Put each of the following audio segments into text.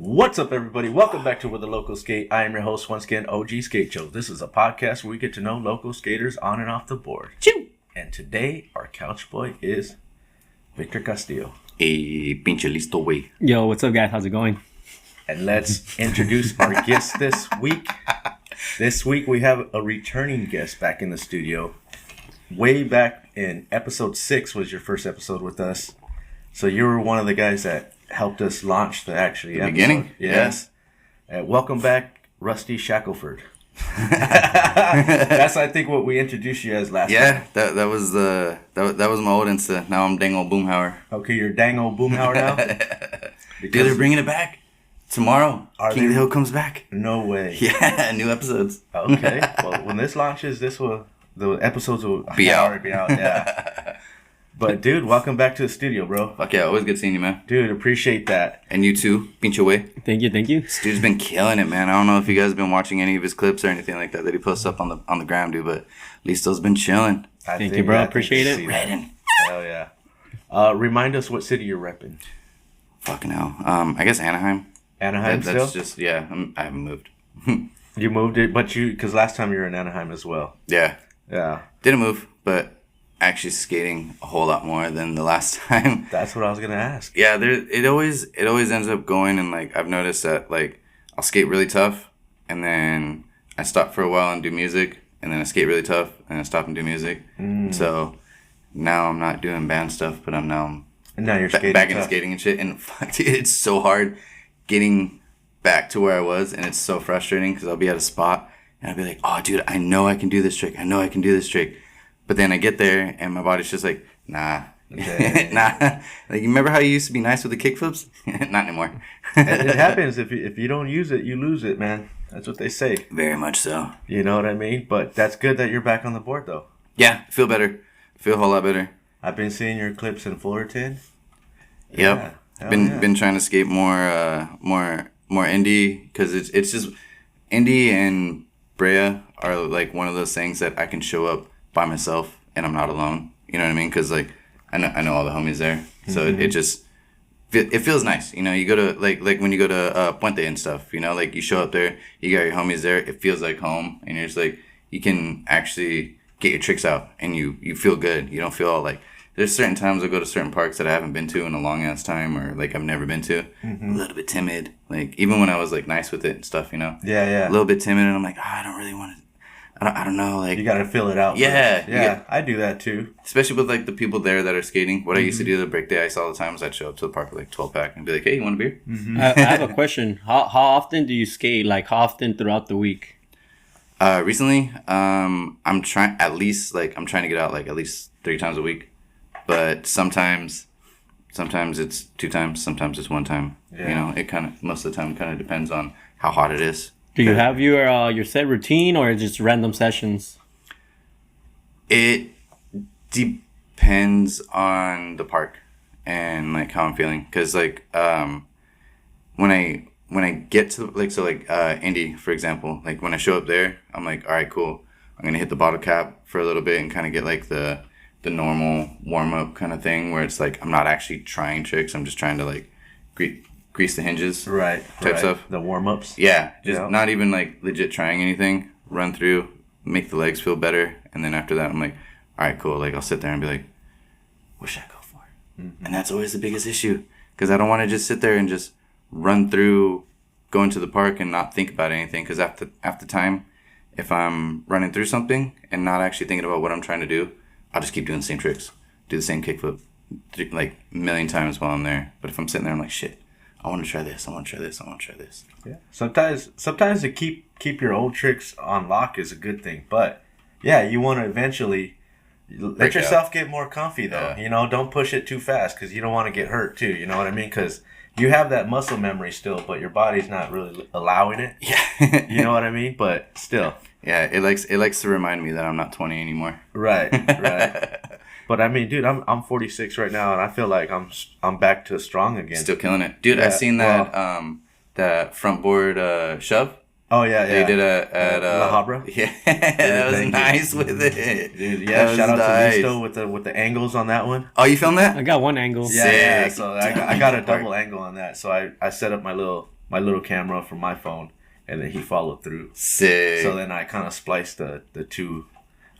What's up, everybody? Welcome back to Where the Locals Skate. I am your host, once again, OG Skate Show. This is a podcast where we get to know local skaters on and off the board. Choo! And today, our couch boy is Victor Castillo. Hey, pinche listo, wey. Yo, what's up, guys? How's it going? And let's introduce our guest this week. This week, we have a returning guest back in the studio. Way back in episode 6 was your first episode with us. So you were one of the guys that helped us launch the episode. Beginning? Yes. Welcome back, Rusty Shackelford. That's, I think, what we introduced you as last time. Yeah, that was my old Insta. Now I'm dang old Boomhauer. Okay, you're dang old Boomhauer now? Dude, they're bringing it back. Tomorrow, King of the Hill comes back. No way. Yeah, new episodes. Okay, well, when this launches, the episodes will be out. Already be out, yeah. But, dude, welcome back to the studio, bro. Fuck yeah, always good seeing you, man. Dude, appreciate that. And you too, pinche way. Thank you. This dude's been killing it, man. I don't know if you guys have been watching any of his clips or anything like that he posts up on the gram, dude, but Listo's been chilling. Thank you, bro. Appreciate it. Redding. Hell yeah. Remind us what city you're repping. Fucking hell. I guess Anaheim. Anaheim still? That's just, yeah, I haven't moved. You moved it, but because last time you were in Anaheim as well. Yeah. Yeah. Didn't move, but actually skating a whole lot more than the last time. That's what I was gonna ask. Yeah, it always ends up going, and like I've noticed that like I'll skate really tough, and then I stop for a while and do music, and then I skate really tough, and I stop and do music. So now I'm not doing band stuff, but now you're skating back into skating and shit. And fuck, dude, it's so hard getting back to where I was, and it's so frustrating because I'll be at a spot and I'll be like, oh, dude, I know I can do this trick. But then I get there and my body's just like, nah. Okay. Nah. Like, you remember how you used to be nice with the kickflips? Not anymore. It happens. If you don't use it, you lose it, man. That's what they say. Very much so. You know what I mean? But that's good that you're back on the board, though. Yeah, feel better. Feel a whole lot better. I've been seeing your clips in Fullerton. Yep. Yeah. Been trying to skate more indie, because it's just indie and Brea are like one of those things that I can show up by myself and I'm not alone. You know what I mean? Because like I know all the homies there, so it feels nice. You know, you go to like when you go to Puente and stuff. You know, like you show up there, you got your homies there. It feels like home, and you're just like you can actually get your tricks out, and you feel good. You don't feel all like. There's certain times I go to certain parks that I haven't been to in a long ass time, or like I've never been to. A little bit timid, like even when I was like nice with it and stuff, you know. Yeah. A little bit timid, and I'm like, I don't really want to. I don't know, like... You gotta fill it out. Yeah. Yeah, I do that too. Especially with, like, the people there that are skating. What I used to do to break the ice all the time is I'd show up to the park with, like, 12-pack and be like, hey, you want a beer? I have a question. How often do you skate? Like, how often throughout the week? Recently, I'm trying to get out, like, at least 3 times a week. But sometimes it's 2 times, sometimes it's 1 time. Yeah. You know, it kind of, most of the time, kind of depends on how hot it is. Do you have your set routine or just random sessions? It depends on the park and like how I'm feeling. Cause like when I get to Indy, for example, like when I show up there, I'm like, all right, cool. I'm gonna hit the bottle cap for a little bit and kind of get like the normal warm up kind of thing where it's like I'm not actually trying tricks. I'm just trying to like grease the hinges, type stuff. The warm ups. Yeah, just not even like legit trying anything. Run through, make the legs feel better, and then after that, I'm like, all right, cool. Like I'll sit there and be like, what should I go for? And that's always the biggest issue, because I don't want to just sit there and just run through, go into the park and not think about anything. Because after time, if I'm running through something and not actually thinking about what I'm trying to do, I'll just keep doing the same tricks, do the same kickflip, like a million times while I'm there. But if I'm sitting there, I'm like, shit. I want to try this. Yeah. Sometimes to keep your old tricks on lock is a good thing, but yeah, you want to eventually let yourself get more comfy though. Yeah. You know, don't push it too fast because you don't want to get hurt too. You know what I mean? Because you have that muscle memory still, but your body's not really allowing it. Yeah. You know what I mean? But still. Yeah, it likes to remind me that I'm not 20 anymore. Right. But I mean, dude, I'm 46 right now, and I feel like I'm back to strong again. Still killing it, dude. Yeah, I seen that that front board shove. Oh yeah. They did at La Habra. Yeah, that was nice with it, dude. Yeah, shout out to Listo with the angles on that one. Oh, you filmed that? I got one angle. Yeah. So I got a double angle on that. So I set up my little my little camera from my phone, and then he followed through. Sick. So then I kind of spliced the two.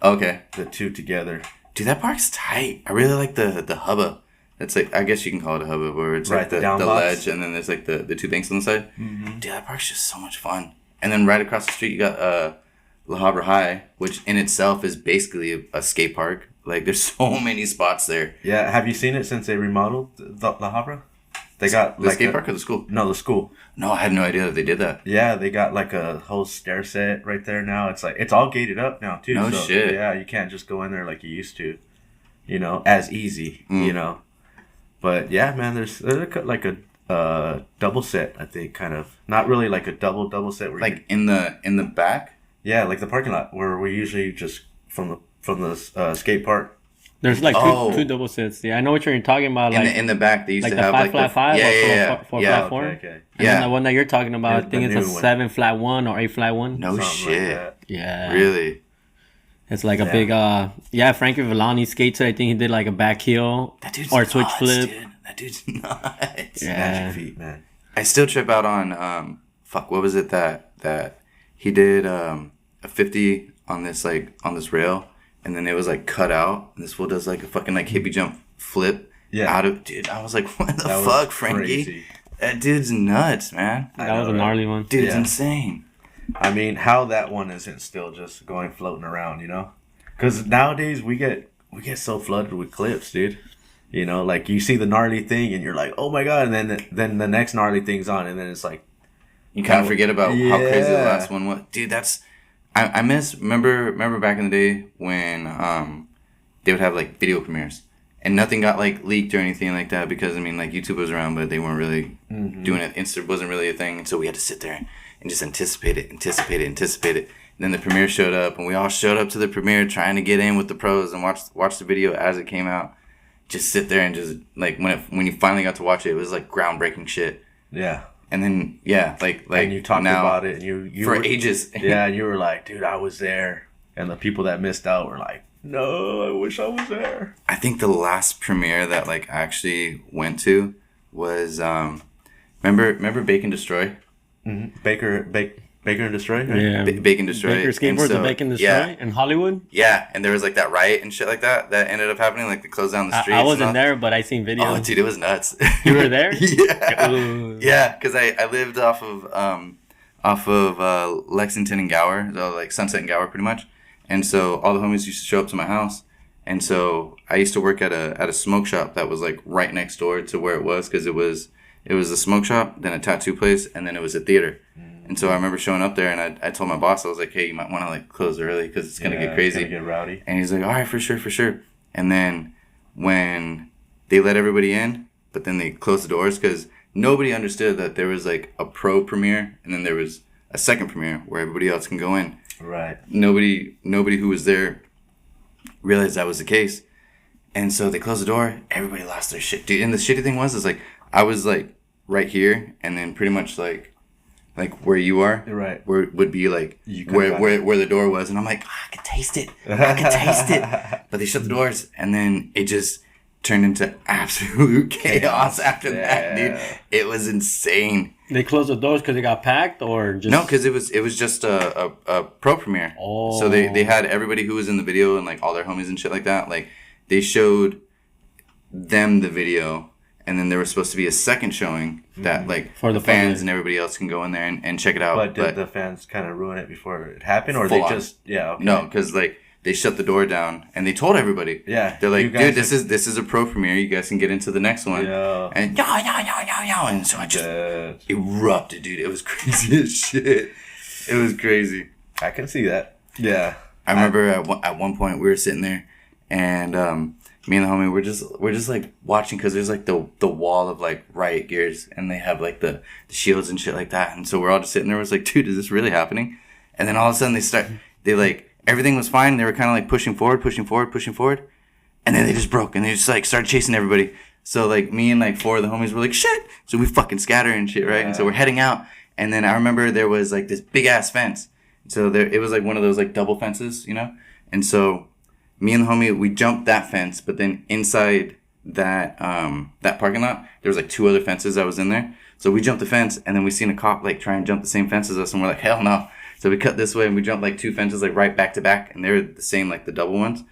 Okay. The two together. Dude, that park's tight. I really like the hubba. It's like, I guess you can call it a hubba, where it's right, like the ledge, and then there's like the two things on the side. Mm-hmm. Dude, that park's just so much fun. And then right across the street, you got La Habra High, which in itself is basically a skate park. Like, there's so many spots there. Yeah, have you seen it since they remodeled La Habra? They got the skate park or the school? No, the school. No, I had no idea that they did that. Yeah, they got like a whole stair set right there now. It's like it's all gated up now too. No shit. Yeah, you can't just go in there like you used to, as easy, But yeah, man, there's like a double set. I think kind of not really like a double set. Where like in the back. Yeah, like the parking lot where we usually just from the skate park. There's like two double sets. Yeah, I know what you're talking about. Like in the back, they used like to the have five flat five or four flat four. Okay. And then the one that you're talking about, I think it's a one. 7 flat 1 or 8 flat 1. No Something shit. Like yeah. Really? It's like a big Frankie Villani skates. I think he did like a back heel or switch flip. Dude. That dude's nuts. Yeah. Magic feet, man. I still trip out on what was it that he did a 50 on this rail, and then it was like cut out, and this fool does like a fucking like hippie jump flip out of, dude. I was like, what the fuck, Frankie? Crazy. That dude's nuts, man. That was a gnarly one. Dude, it's insane. I mean, how that one isn't still just going floating around, Because nowadays we get so flooded with clips, dude. Like you see the gnarly thing and you're like, oh my god, and then the next gnarly thing's on, and then it's like you kind of forget about how crazy the last one was, dude. That's I miss remember back in the day when they would have like video premieres and nothing got like leaked or anything like that, because I mean like YouTube was around but they weren't really doing it. Insta wasn't really a thing, and so we had to sit there and just anticipate it. And then the premiere showed up, and we all showed up to the premiere trying to get in with the pros and watch the video as it came out. Just sit there and just like when you finally got to watch it, it was like groundbreaking shit. Yeah. And then like and you talked about it, and you for were, ages. Yeah, and you were like, dude, I was there, and the people that missed out were like, no, I wish I was there. I think the last premiere that like I actually went to was remember Bake and Destroy? Mm-hmm. Baker and Destroy, right? Yeah, Bake and Destroy. Baker Skateboards and Bake and Destroy in Hollywood. Yeah, and there was like that riot and shit like that ended up happening. Like they closed down the streets. I wasn't there, but I seen videos. Oh, dude, it was nuts. You were there? Yeah, Ooh. Yeah, because I lived off of Lexington and Gower, so like Sunset and Gower, pretty much. And so all the homies used to show up to my house, and so I used to work at a smoke shop that was like right next door to where it was, because it was a smoke shop, then a tattoo place, and then it was a theater. And so I remember showing up there, and I told my boss, I was like, hey, you might want to like close early because it's gonna get crazy. It's gonna get rowdy. And he's like, all right, for sure. And then when they let everybody in, but then they closed the doors because nobody understood that there was like a pro premiere and then there was a second premiere where everybody else can go in. Right. Nobody who was there realized that was the case. And so they closed the door. Everybody lost their shit, dude. And the shitty thing is like I was like right here, and then pretty much like where you are, right, where would be like where the door was, and I'm like, I can taste it. But they shut the doors, and then it just turned into absolute chaos after that, dude. It was insane. They closed the doors because it got packed, or just no? Because it was just a pro premiere. Oh, so they had everybody who was in the video and like all their homies and shit like that. Like they showed them the video. And then there was supposed to be a second showing that, like, for the fans and everybody else can go in there and check it out. But did the fans kind of ruin it before it happened, or they just Okay. No, because like they shut the door down and they told everybody. Yeah, they're like, dude, this is a pro premiere. You guys can get into the next one. Yeah. And and so I just erupted, dude. It was crazy as shit. It was crazy. I can see that. Yeah. I remember at one point we were sitting there, and me and the homie, we're just like watching, because there's like the wall of like riot gears, and they have like the shields and shit like that, and so we're all just sitting there. It was like, dude, is this really happening? And then all of a sudden they like everything was fine. They were kind of like pushing forward, and then they just broke, and they just like started chasing everybody. So like me and like 4 of the homies were like, shit. So we fucking scatter and shit, right? And so we're heading out, and then I remember there was like this big ass fence. So it was like one of those like double fences, and so me and the homie, we jumped that fence, but then inside that parking lot, there was like 2 other fences that was in there. So we jumped the fence, and then we seen a cop like try and jump the same fence as us, and we're like, hell no. So we cut this way, and we jumped like 2 fences like right back to back, and they were the same, like the double ones.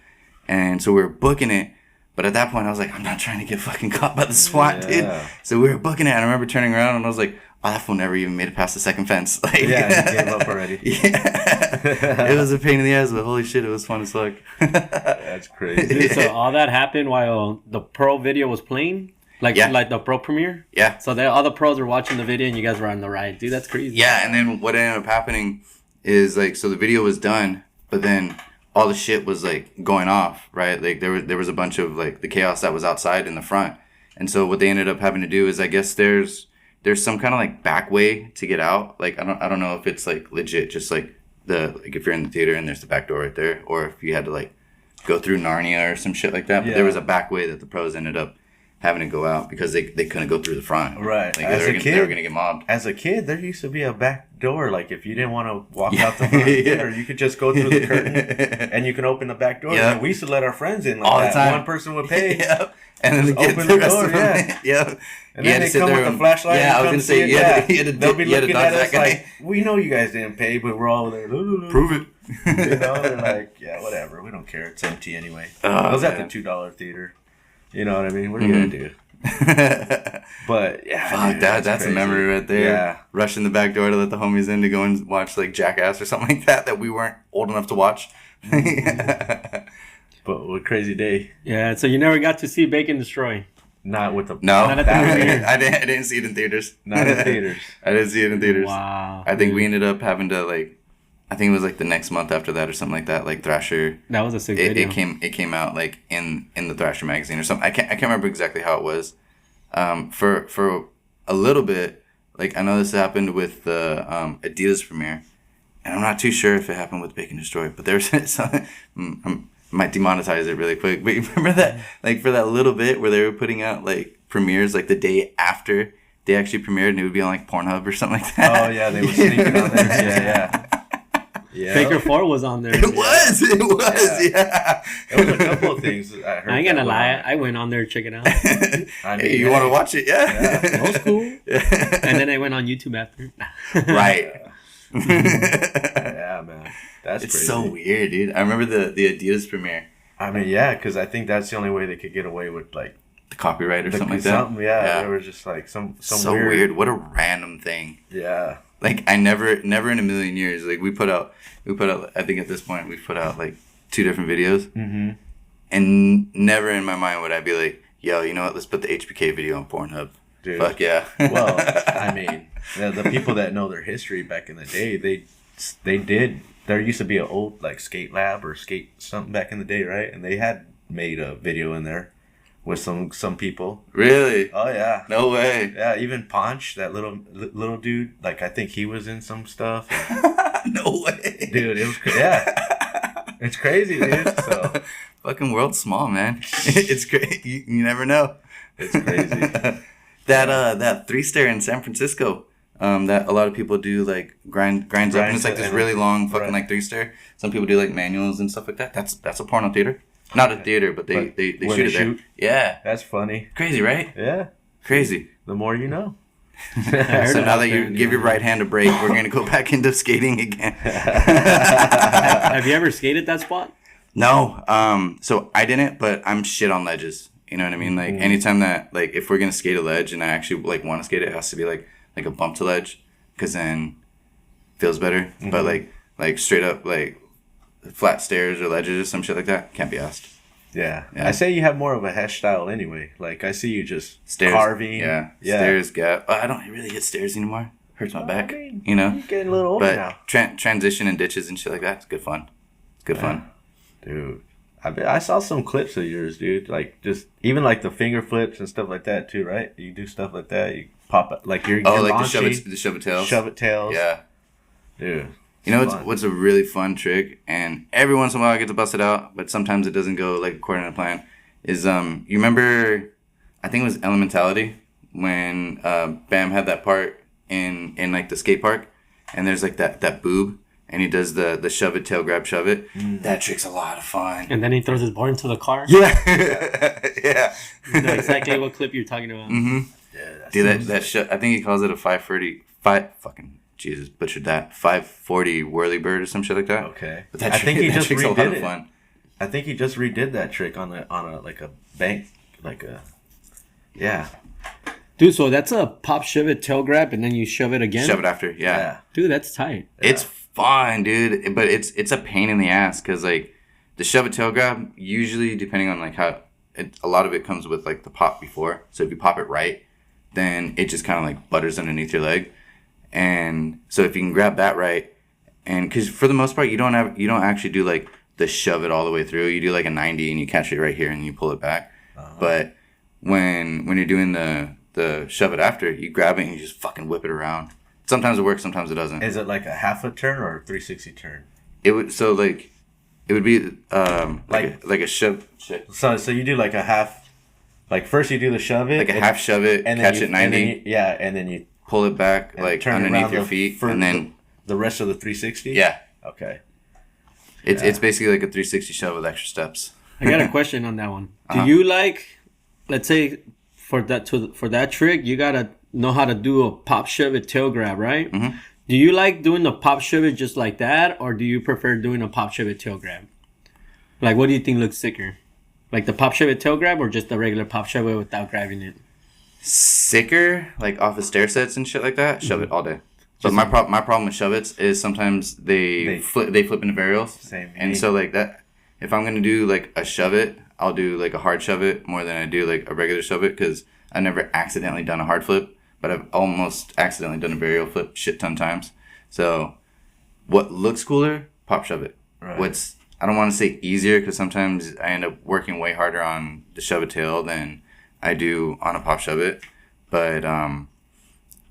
And so we were booking it, but at that point I was like, I'm not trying to get fucking caught by the SWAT, dude. So we were booking it, and I remember turning around, and I was like, oh, that fool never even made it past the second fence. Like, yeah, he gave up already. Yeah, it was a pain in the ass, but holy shit, it was fun as fuck. That's crazy. Dude, so all that happened while the pro video was playing? Like the pro premiere? Yeah. So all the pros were watching the video and you guys were on the ride. Dude, that's crazy. Yeah, and then what ended up happening is like, so the video was done, but then all the shit was like going off, right? Like there was a bunch of like the chaos that was outside in the front. And so what they ended up having to do is, I guess there's some kind of like back way to get out. Like I don't know if it's like legit just like if you're in the theater and there's the back door right there, or if you had to like go through Narnia or some shit like that. But there was a back way that the pros ended up having to go out because they couldn't go through the front. Right. Like they were gonna get mobbed. As a kid, there used to be a back door. Like if you didn't want to walk out the front theater, you could just go through the curtain and you can open the back door. And we used to let our friends in like all that. The time. One person would pay. And then open the door. Yeah. And then they come with the flashlight. Yeah, I was gonna say they'll be looking at us like, we know you guys didn't pay, but we're all there. Prove it. You know, they're like, yeah, whatever. We don't care. It's empty anyway. I was at the $2 theater. You know what I mean? What are you gonna do? But yeah, fuck, that's a memory right there. Yeah, rushing the back door to let the homies in to go and watch like Jackass or something like that we weren't old enough to watch. But what a crazy day. Yeah, so you never got to see Bacon Destroy. Not with the not at the premiere. I didn't see it in theaters. Not in theaters. I didn't see it in theaters. Wow. I think we ended up having to like, I think it was like the next month after that or something like that. Like Thrasher. That was a sick video. It came out like in the Thrasher magazine or something. I can't remember exactly how it was. For a little bit, like I know this happened with the Adidas premiere, and I'm not too sure if it happened with Bacon Destroy, but there's some. I might demonetize it really quick. But you remember that, like for that little bit where they were putting out like premieres like the day after they actually premiered, and it would be on like Pornhub or something like that. Oh yeah, they were sneaking on there. Yeah. Faker 4 was on there. It was. Yeah. There was a couple of things I heard. I ain't gonna lie. I went on there to check it out. I mean, you want to watch it? Yeah. That was cool. And then I went on YouTube after. Right. Yeah, man. It's crazy. So weird, dude. I remember the Adidas premiere. I mean, yeah, because I think that's the only way they could get away with like the copyright or something like that. Yeah, there was just like some so weird. What a random thing. Yeah. Like I never in a million years, like we put out I think at this point we've put out like 2 different videos. Mm-hmm. And never in my mind would I be like, yo, you know what, let's put the HBK video on Pornhub. Dude. Fuck yeah. Well, I mean, the people that know their history back in the day, they did. There used to be an old like skate lab or skate something back in the day, right? And they had made a video in there with some people. Really? Oh yeah. No way. Yeah, even Ponch, that little dude, like I think he was in some stuff. No way. Dude, it was it's crazy, dude. So fucking world's small, man. It's great. You never know. It's crazy. That 3-stair in San Francisco. That a lot of people do like grinds up, and it's like this really long fucking like 3-stair. Some people do like manuals and stuff like that. That's a porno theater, not a theater, but they shoot it there. Yeah, that's funny. Crazy, right? Yeah, crazy. The more you know. So now that you give your right hand a break, we're gonna go back into skating again. Have you ever skated that spot? No. So I didn't, but I'm shit on ledges. You know what I mean? Like anytime that like if we're gonna skate a ledge and I actually like want to skate it, it has to be like a bump to ledge, because then it feels better. Mm-hmm. But like straight up like flat stairs or ledges or some shit like that, can't be asked. Yeah. I say you have more of a Hesh style anyway. Like I see you just stairs, carving. Yeah. Stairs, gap. I don't really hit stairs anymore. Hurts my back. I mean, you know. You're getting a little older now. Transition and ditches and shit like that. It's good fun. It's good fun. Dude. I saw some clips of yours, dude. Like just even like the finger flips and stuff like that too, right? You do stuff like that. You pop it like you're like launchy, the shove it tails. Shove it tails. Yeah. Dude. You know what's a really fun trick, and every once in a while I get to bust it out, but sometimes it doesn't go like according to plan. Is you remember? I think it was Elementality when Bam had that part in like the skate park, and there's like that boob, and he does the shove it, tail grab, shove it. That trick's a lot of fun. And then he throws his board into the car. Yeah. Yeah. You know exactly what clip you're talking about. Mm-hmm. Yeah, dude, that I think he calls it a 540, fucking Jesus, butchered that. 540 whirly bird or some shit like that. Okay. But that I think he just redid it. Fun. I think he just redid that trick on a like a bank, like a, yeah. Dude, so that's a pop, shove it, tail grab, and then you shove it again? Shove it after, yeah. Dude, that's tight. Yeah. It's fun, dude, but it's a pain in the ass because, like, the shove it, tail grab, usually, depending on, like, how, a lot of it comes with, like, the pop before. So if you pop it right, then it just kind of, like, butters underneath your leg. And so if you can grab that right, and because for the most part, you don't actually do, like, the shove it all the way through. You do, like, a 90, and you catch it right here, and you pull it back. Uh-huh. But when you're doing the shove it after, you grab it and you just fucking whip it around. Sometimes it works, sometimes it doesn't. Is it like a half a turn or a 360 turn? It would be like a shove. So you do like a half, like first you do the shove it, like a half shove it, and catch it 90, and then you pull it back like underneath your feet, and then the rest of the 360. Yeah. Okay. It's basically like a 360 shove with extra steps. I got a question on that one. Do you like, let's say, for that trick, you gotta know how to do a pop shove it tail grab, right? Mm-hmm. Do you like doing the pop shove it just like that, or do you prefer doing a pop shove it tail grab? Like, what do you think looks sicker? Like the pop shove it tail grab, or just the regular pop shove it without grabbing it? Sicker, like off of stair sets and shit like that. Shove it all day. But my problem with shove it's is sometimes they flip into varials. Same. And so like that, if I'm gonna do like a shove it, I'll do like a hard shove it more than I do like a regular shove it because I've never accidentally done a hard flip, but I've almost accidentally done a varial flip shit ton times. So what looks cooler, pop shove it. Right. I don't want to say easier because sometimes I end up working way harder on the shove it tail than I do on a pop shove it, but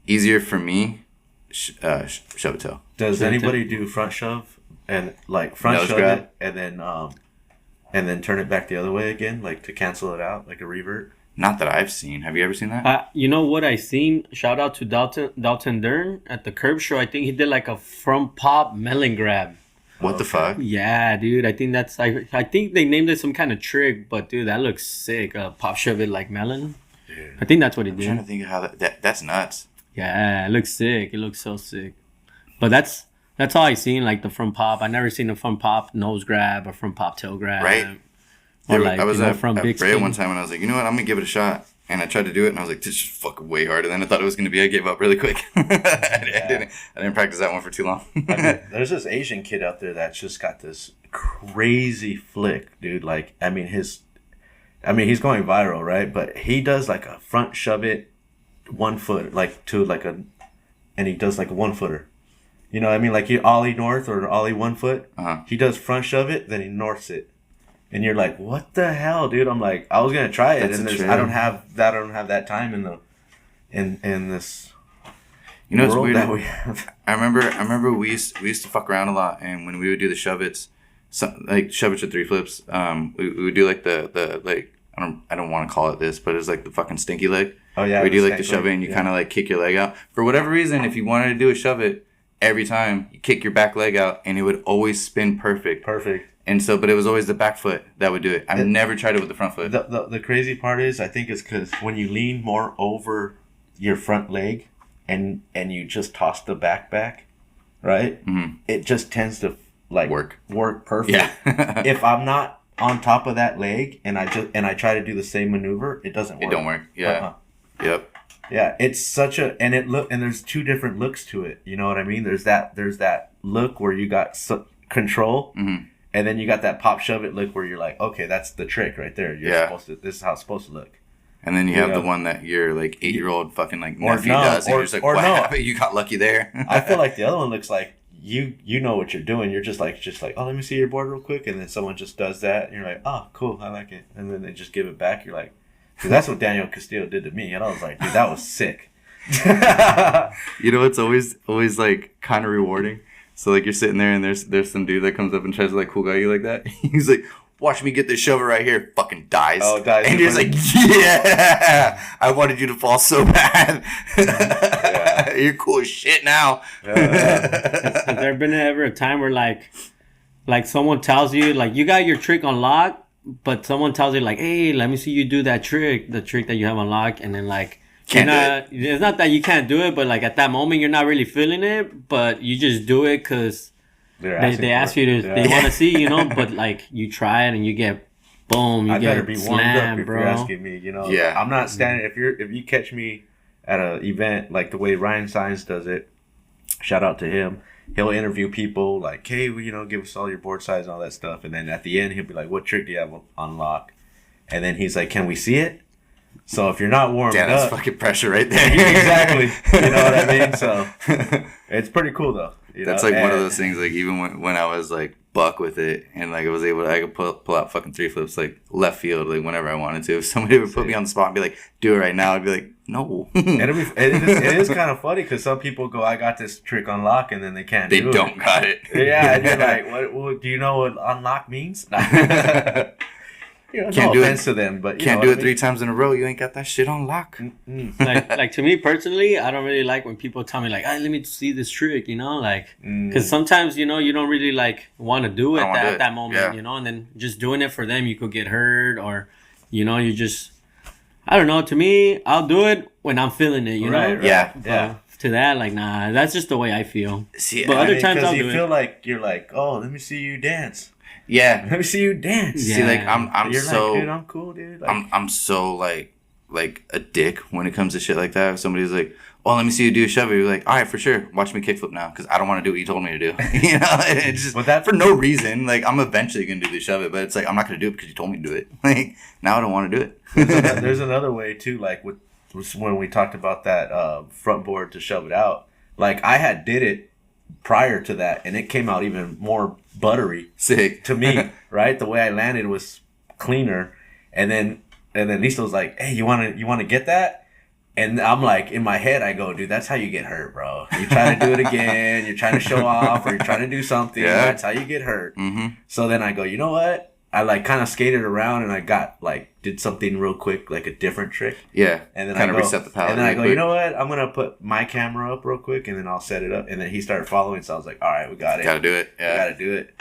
easier for me, shove it tail. Does anybody do front shove and like front shove it and then turn it back the other way again, like to cancel it out, like a revert? Not that I've seen. Have you ever seen that? You know what I seen? Shout out to Dalton Dern at the Curb Show. I think he did like a front pop melon grab. What the fuck? Yeah, dude. I think that's I think they named it some kind of trick, but dude, that looks sick. Pop shove it like melon. Dude, I think that's what he did. I'm trying to think of how that's nuts. Yeah, it looks sick. It looks so sick. But that's all I seen, like the front pop. I never seen a front pop nose grab or front pop tail grab. Right. Or like, I was at big Brea one time and I was like, you know what, I'm gonna give it a shot. And I tried to do it and I was like, this is fucking way harder than I thought it was gonna be. I gave up really quick. I didn't practice that one for too long. There's this Asian kid out there that's just got this crazy flick, dude. Like, he's going viral, right? But he does like a front shove it 1 foot, like to like and he does like a 1 footer. You know what I mean? Like you ollie north or ollie 1 foot. Uh-huh. He does front shove it, then he norths it. And you're like, what the hell, dude? I'm like, I was gonna try it, and I don't have that time in this. You know what's weird? That we have. I remember we used to fuck around a lot, and when we would do the shove it's, like shove it's or 3 flips, we would do like the like I don't want to call it this, but it's like the fucking stinky leg. Oh yeah. We do like the shove it, and you kind of like kick your leg out for whatever reason. If you wanted to do a shove it, every time you kick your back leg out, and it would always spin perfect. Perfect. And so, but it was always the back foot that would do it. I've never tried it with the front foot. The crazy part is, I think it's because when you lean more over your front leg and you just toss the back, right? Mm-hmm. It just tends to like work perfect. Yeah. If I'm not on top of that leg and I try to do the same maneuver, it doesn't work. It don't work. Yeah. Uh-huh. Yep. Yeah, it's such a and there's 2 different looks to it. You know what I mean? There's that look where you got control. Mm-hmm. And then you got that pop shove it look where you're like, okay, that's the trick right there. This is how it's supposed to look. And then you have the one that your like 8-year-old fucking like nephew does, and you're just like, wow, you got lucky there. I feel like the other one looks like you know what you're doing. You're just like, oh, let me see your board real quick, and then someone just does that, and you're like, oh, cool, I like it, and then they just give it back. You're like, because that's what Daniel Castillo did to me, and I was like, dude, that was sick. You know, it's always like kind of rewarding. So, like, you're sitting there, and there's some dude that comes up and tries to, like, cool guy you like that. He's like, watch me get this shover right here. Fucking dies. Oh, dies. And you're just like, yeah! I wanted you to fall so bad. Yeah. You're cool as shit now. Has there been ever a time where like someone tells you like you got your trick on lock, but someone tells you like, hey, let me see you do that trick, the trick that you have on lock, and then like it's not that you can't do it, but like at that moment you're not really feeling it, but you just do it because they ask you to, they want to see, you know, but like you try it and you get boom, you get be slammed, bro. If you're asking me, you know. Yeah. I'm not standing. If you catch me at an event like the way Ryan Sines does it, shout out to him. He'll interview people like, hey, well, you know, give us all your board size and all that stuff. And then at the end, he'll be like, what trick do you have on lock? And then he's like, can we see it? So if you're not warmed up. That's fucking pressure right there. Exactly. You know what I mean? So it's pretty cool, though. That's like one of those things, like even when I was like buck with it and like I could pull out fucking 3 flips like left field like whenever I wanted to. If somebody would put me on the spot and be like, do it right now, I'd be like, no. It is kind of funny because some people go, I got this trick on lock, and then they can't do it. They don't got it. Yeah, and you're like, what do you know what unlock means? You know, can't no do offense it to them, but can't do it 3 times in a row. You ain't got that shit on lock. like to me personally, I don't really like when people tell me like, "Hey, let me see this trick," you know, like because sometimes you know you don't really like want to do it at that moment, you know, and then just doing it for them, you could get hurt or, you know, you just I don't know. To me, I'll do it when I'm feeling it, you know. Right. Yeah. To that, like, nah, that's just the way I feel. See, but other times I'll do it. You feel like you're like, oh, let me see you dance. Yeah. Let me see you dance. Yeah. See, like you're so like, dude, I'm cool, dude. Like, I'm so like a dick when it comes to shit like that. If somebody's like, oh, let me see you do a shove it. You're like, all right, for sure. Watch me kickflip now because I don't want to do what you told me to do. You know, it's just for no reason. Like, I'm eventually going to do the shove it, but it's like, I'm not going to do it because you told me to do it. Like, now I don't want to do it. There's another way, too, like with when we talked about that front board to shove it out. Like, I had did it prior to that, and it came out even more buttery. Sick. To me, right? The way I landed was cleaner. And then Listo's like, hey, you wanna get that? And I'm like, in my head, I go, dude, that's how you get hurt, bro. You're trying to do it again. You're trying to show off, or you're trying to do something. Yeah. That's how you get hurt. Mm-hmm. So then I go, you know what? I like kind of skated around and I got like did something real quick, like a different trick. Yeah. And then kind of reset the palette. And then I go, you know what? I'm gonna put my camera up real quick, and then I'll set it up. And then he started following, so I was like, all right, we got it. Gotta do it. Yeah. We gotta do it.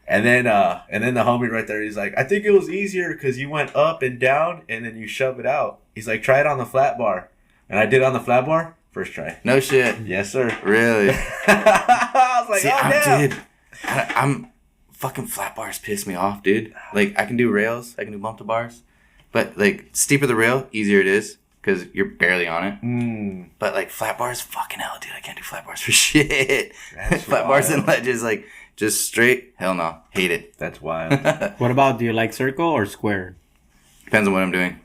And then the homie right there, he's like, I think it was easier because you went up and down, and then you shove it out. He's like, try it on the flat bar, and I did it on the flat bar first try. No shit. Yes, sir. Really? I was like, I'm fucking flat bars piss me off, dude. Like, I can do rails, I can do bump to bars, but like steeper the rail, easier it is because you're barely on it. But like flat bars, fucking hell, dude, I can't do flat bars for shit. Flat bars and ledges, like just straight, hell no, hate it. That's wild. What about, do you like circle or square? Depends on what I'm doing.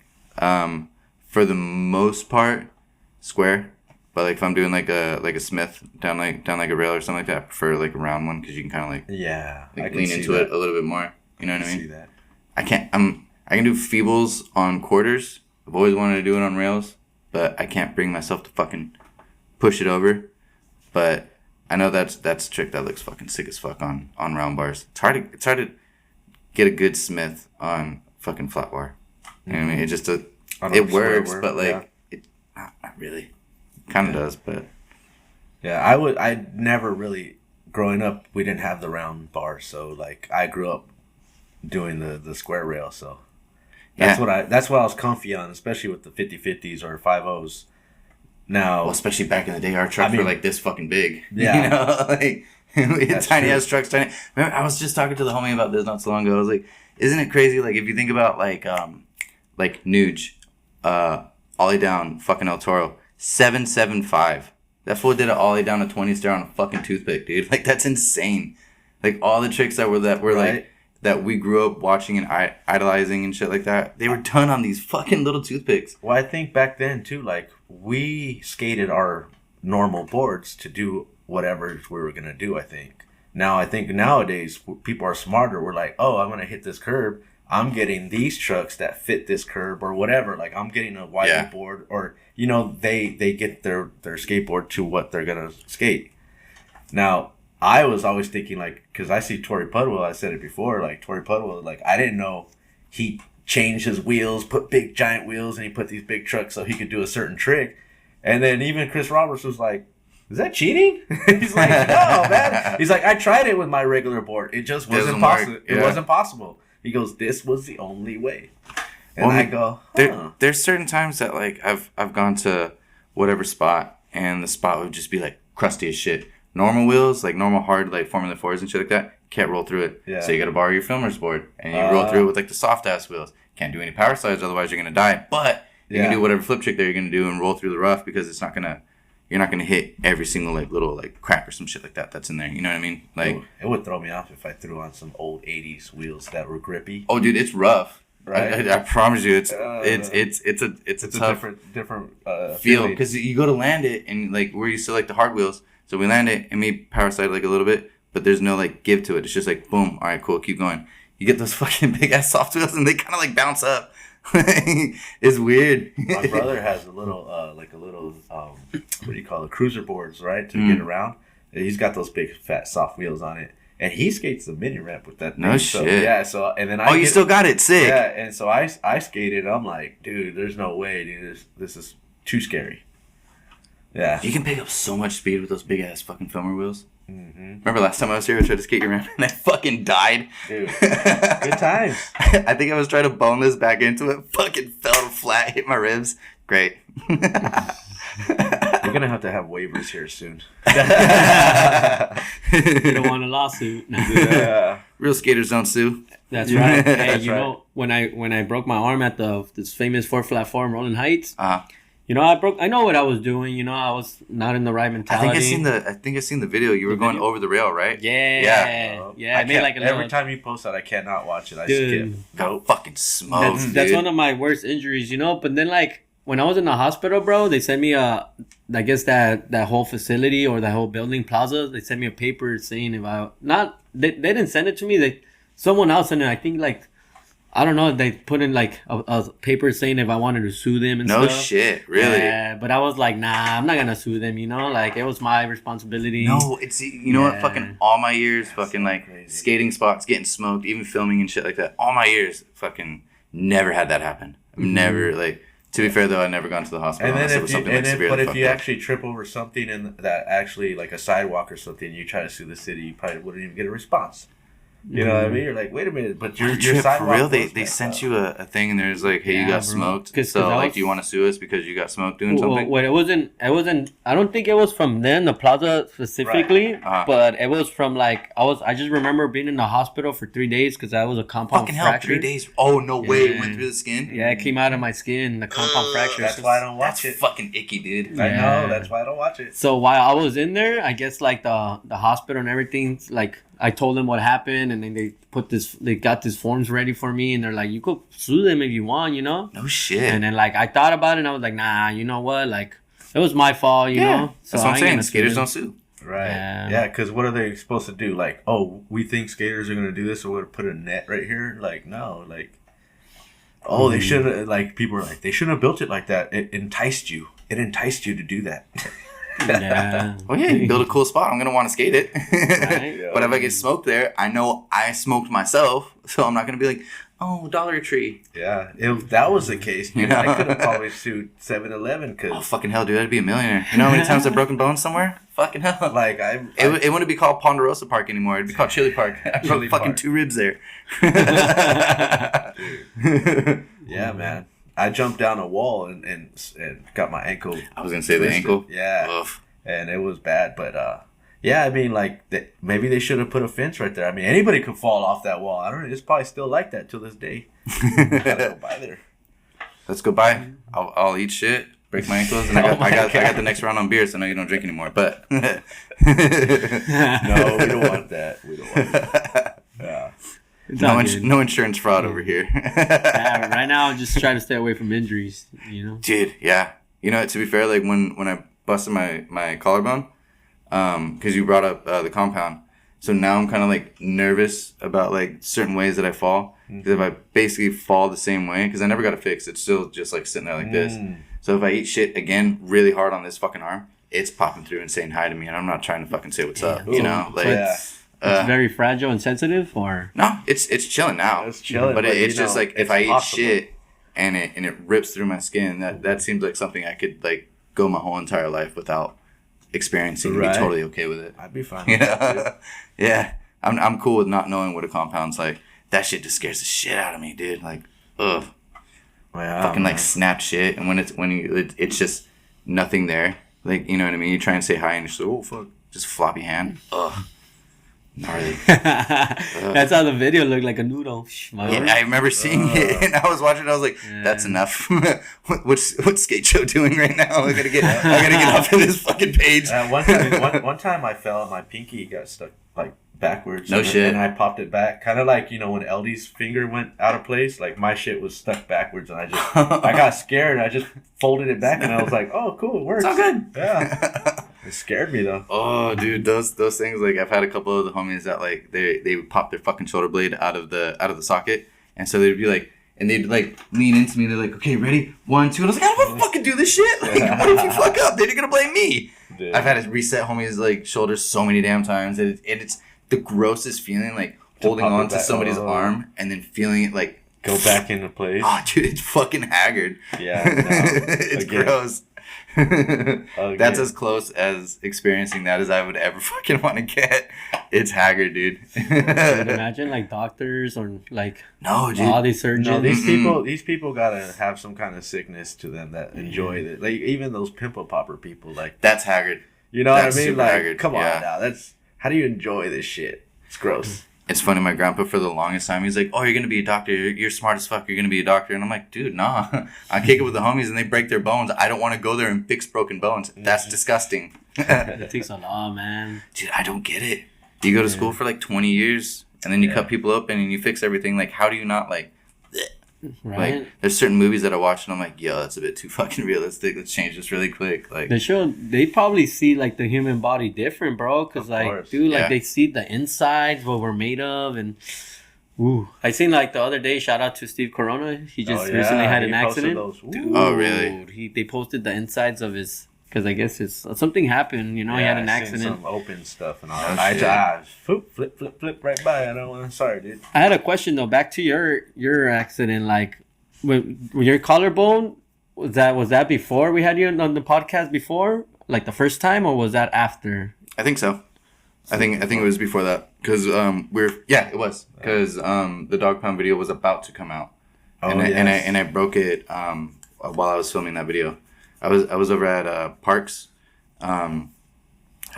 For the most part, square. But like if I'm doing like a Smith down like a rail or something like that, I prefer like a round one because you can kind of like lean into it a little bit more. You know what I mean? See that. I can do feebles on quarters. I've always wanted to do it on rails, but I can't bring myself to fucking push it over. But I know that's a trick that looks fucking sick as fuck on round bars. It's hard to get a good Smith on fucking flat bar. You know what I mean? It just it works, but like it not really. Kind of does, but yeah, I never really, growing up, we didn't have the round bars, so like I grew up doing the square rail, so that's what I was comfy on, especially with the 50/50s or 5/0s. Now, well, especially back in the day, our trucks were like this fucking big. Yeah, you know, like we had tiny ass trucks. Remember, I was just talking to the homie about this not so long ago. I was like, isn't it crazy? Like if you think about like Nuge, ollie down, fucking El Toro. 775. That fool did an ollie down a 20 stair on a fucking toothpick, dude. Like that's insane. Like all the tricks that were right. Like that we grew up watching and idolizing and shit like that, they were done on these fucking little toothpicks. Well, I think back then too, like we skated our normal boards to do whatever we were gonna do. I think nowadays people are smarter. We're like, oh, I'm gonna hit this curb. I'm getting these trucks that fit this curb or whatever. Like I'm getting a wide board, or you know, they get their skateboard to what they're gonna skate. Now I was always thinking like, because I see Tori Pudwell, I said it before, like Tori Pudwell, like I didn't know he changed his wheels, put big giant wheels, and he put these big trucks so he could do a certain trick. And then even Chris Roberts was like, is that cheating? He's like, no, man. He's like, I tried it with my regular board. It just wasn't possible. It wasn't possible. He goes, this was the only way. And I go, there's certain times that like I've gone to whatever spot and the spot would just be like crusty as shit. Normal wheels, like normal hard like Formula 4s and shit like that, can't roll through it. Yeah. So you got to borrow your filmer's board and you roll through it with like the soft ass wheels. Can't do any power slides, otherwise you're gonna die. But you can do whatever flip trick that you're gonna do and roll through the rough because you're not gonna hit every single like little like crack or some shit like that that's in there. You know what I mean? Like it would throw me off if I threw on some old '80s wheels that were grippy. Oh, dude, it's rough. Right? I promise you, it's a tough different feel because you go to land it and like we're used to like the hard wheels, so we land it and maybe power slide like a little bit, but there's no like give to it. It's just like boom, all right, cool, keep going. You get those fucking big ass soft wheels and they kind of like bounce up. It's weird. My brother has a little what do you call it, cruiser boards, right, to get around. He's got those big fat soft wheels on it. And he skates the mini ramp with that thing. No shit. Yeah, so and then you still got it, sick. Yeah, and so I skated. I'm like, dude, there's no way, dude. This is too scary. Yeah. You can pick up so much speed with those big ass fucking filmer wheels. Mm-hmm. Remember last time I was here, I tried to skate your ramp and I fucking died. Dude, good times. I think I was trying to bone this back into it. Fucking fell flat, hit my ribs. Great. We're gonna have to have waivers here soon. You don't want a lawsuit. Yeah. Real skaters don't sue. That's right. Hey, you know when I broke my arm at this famous 4x4 in Rolling Heights. You know, I know what I was doing. You know, I was not in the right mentality. I think I seen the video. You were going over the rail, right? Yeah. I made like every time you post that, I cannot watch it. I skip. Got fucking smoked. That's one of my worst injuries. You know, but then like. When I was in the hospital, bro, they sent me I guess that whole facility or that whole building plaza, they sent me a paper saying they didn't send it to me. Someone else sent it. I think like, I don't know. They put in like a paper saying if I wanted to sue them and stuff. No shit, really? Yeah, but I was like, nah, I'm not gonna sue them. You know, like it was my responsibility. No, it's you know what? Fucking all my years, fucking like skating spots getting smoked, even filming and shit like that. All my years, fucking never had that happen. Never like. To be fair, though, I've never gone to the hospital. And then if you actually trip over something and that actually like a sidewalk or something, you try to sue the city, you probably wouldn't even get a response. You know what I mean? You're like, wait a minute, but your sidewalk. For real, they sent you a thing and there's like, hey, you got smoked. So like, do you want to sue us because you got smoked doing something? Well, it wasn't. I don't think it was from then the plaza specifically, right. But it was from like I just remember being in the hospital for 3 days because I was a compound fracture. Fucking hell, 3 days. Oh no way, it went through the skin. Yeah, it came out of my skin. The compound fracture. That's why I don't watch it. That's fucking icky, dude. I know. That's why I don't watch it. So while I was in there, I guess like the hospital and everything, like I told them what happened, and then they got these forms ready for me, and they're like, you could sue them if you want, you know? No shit. And then like I thought about it, and I was like, nah, you know what? Like it was my fault, you know. So that's what I'm saying. Skaters don't sue. Right. Yeah, because what are they supposed to do? Like, oh, we think skaters are gonna do this, so we're gonna put a net right here. Like, no, like, oh, they shouldn't. Like, people are like, they shouldn't have built it like that. It enticed you. It enticed you to do that. Yeah. Well, yeah, you build a cool spot. I'm gonna want to skate it. Right? But if I get smoked there, I know I smoked myself, so I'm not gonna be like, oh, Dollar Tree. Yeah, if that was the case, dude, I could have probably sued 7-Eleven because. Oh fucking hell, dude! I'd be a millionaire. You know how many times I've broken bones somewhere? Fucking hell. Like it wouldn't be called Ponderosa Park anymore. It'd be called Chili Park. I broke fucking 2 ribs there. Yeah, man. I jumped down a wall and got my ankle. I was gonna say twisted. The ankle. Yeah. Oof. And it was bad, but yeah, I mean, like maybe they should have put a fence right there. I mean, anybody could fall off that wall. I don't know. It's probably still like that till this day. Gotta go by there. Let's go by. I'll eat shit, break my ankles, and I got the next round on beer, so now you don't drink anymore. But no, we don't want that. We don't want that. Yeah. No insurance fraud over here. Yeah, right now, I'm just trying to stay away from injuries, you know? Dude, yeah. You know, to be fair, like when I busted my collarbone, because you brought up the compound. So now I'm kind of like nervous about like certain ways that I fall. Because if I basically fall the same way, because I never got it fixed, it's still just like sitting there like this. So if I eat shit again really hard on this fucking arm, it's popping through and saying hi to me, and I'm not trying to fucking say what's up, you know? Like, it's very fragile and sensitive, or no, it's chilling now. It's chilling, but it's just like if I eat shit and it rips through my skin, that seems like something I could like go my whole entire life without experiencing and be totally okay with it. I'd be fine. Yeah, yeah. I'm cool with not knowing what a compound's like. That shit just scares the shit out of me, dude. Like, ugh. Wow, fucking like snap shit, and when it's just nothing there. Like, you know what I mean? You try and say hi, and you're just like, oh fuck, just floppy hand. Ugh. Gnarly. That's how the video looked, like a noodle. Yeah, I remember seeing it, and I was watching it. I was like, "That's enough." what's Skate Show doing right now? I gotta get off of this fucking page. One time I fell and my pinky got stuck like backwards. No shit. And I popped it back, kind of like, you know, when LD's finger went out of place. Like my shit was stuck backwards, and I got scared. I just folded it back, and I was like, "Oh, cool, it works." It's all good. Yeah. It scared me though. Oh, dude, those things, like, I've had a couple of the homies that like they would pop their fucking shoulder blade out of the socket, and so they'd be like, and they'd like lean into me. They're like, "Okay, ready? 1, 2." And I was like, "I don't want to fucking do this shit. Like, what if you fuck up? Then you're gonna blame me." Dude. I've had to reset homies like shoulders so many damn times, and it's the grossest feeling, like holding on to somebody's arm and then feeling it like go back into place. Oh, dude, it's fucking haggard. Yeah, no, it's gross. That's as close as experiencing that as I would ever fucking want to get. It's haggard, dude. Imagine like doctors or like body surgeons. No, these people gotta have some kind of sickness to them that enjoy it. Like even those pimple popper people, like that's haggard. You know that's what I mean? Like, haggard. Come on now. That's how do you enjoy this shit? It's gross. It's funny, my grandpa, for the longest time, he's like, "Oh, you're going to be a doctor. You're smart as fuck. You're going to be a doctor." And I'm like, dude, nah. I kick it with the homies and they break their bones. I don't want to go there and fix broken bones. That's disgusting. It takes a lot, man. Dude, I don't get it. You go to school for like 20 years and then you cut people up and you fix everything. Like, how do you not like... Right. Like, there's certain movies that I watch and I'm like, yo, that's a bit too fucking realistic. Let's change this really quick. Like, they probably see like the human body different, bro. Cause like, dude, like they see the insides, what we're made of, and I seen like the other day. Shout out to Steve Corona. He just recently had an accident. Dude, oh really? They posted the insides of his. Because I guess something happened, you know. He had an accident. Some open stuff and all. I just flip right by. I don't want to. Sorry, dude. I had a question though. Back to your accident, like when your collarbone was that before we had you on the podcast before, like the first time, or was that after? I think so. I think it was before that because it was because the dog pound video was about to come out, and I broke it while I was filming that video. I was over at Parks, I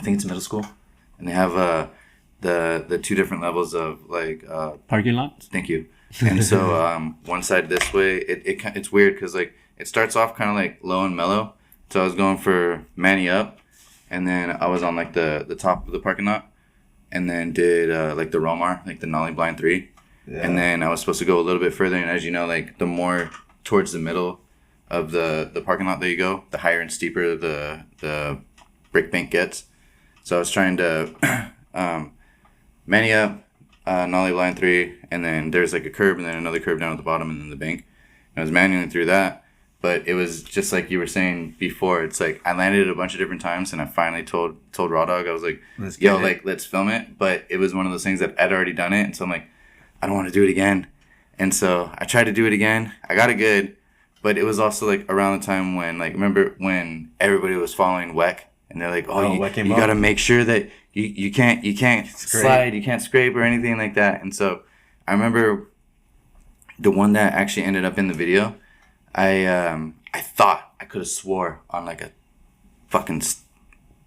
think it's middle school, and they have the two different levels of like parking lots. Thank you. And so one side this way, it's weird because like it starts off kind of like low and mellow. So I was going for Manny Up, and then I was on like the top of the parking lot, and then did like the Romar, like the Nollie Blind 3, and then I was supposed to go a little bit further. And as you know, like the more towards the middle of the parking lot that you go, the higher and steeper the brick bank gets. So I was trying to Manny Up, Nollie Blind 3, and then there's like a curb and then another curb down at the bottom and then the bank. And I was manually through that, but it was just like you were saying before. It's like I landed a bunch of different times, and I finally told Raw Dog, I was like, "Yo, like let's film it." But it was one of those things that I'd already done it, and so I'm like, I don't want to do it again. And so I tried to do it again. I got it good. But it was also like around the time when, like, remember when everybody was following WEC, and they're like, "Oh, you got to make sure that you can't slide, you can't scrape or anything like that." And so I remember the one that actually ended up in the video. I thought I could have swore on like a fucking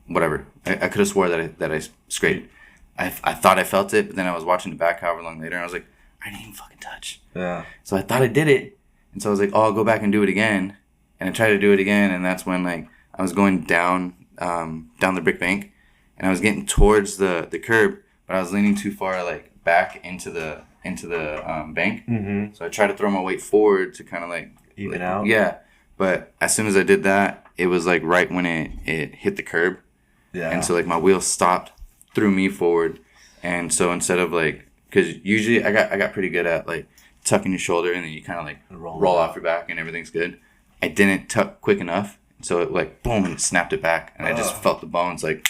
whatever. I could have swore that I scraped. I thought I felt it, but then I was watching it back however long later, and I was like, I didn't even fucking touch. Yeah. So I thought I did it. And so I was like, I'll go back and do it again. And I tried to do it again. And that's when like I was going down the brick bank, and I was getting towards the curb, but I was leaning too far like back into the bank. Mm-hmm. So I tried to throw my weight forward to kind of like even out. Yeah. But as soon as I did that, it was like right when it hit the curb. Yeah. And so like my wheel stopped, threw me forward. And so instead of like, because usually I got pretty good at like tucking your shoulder, and then you kind of like roll off your back and everything's good. I didn't tuck quick enough, so it like boom, and it snapped it back, and I just felt the bones. Like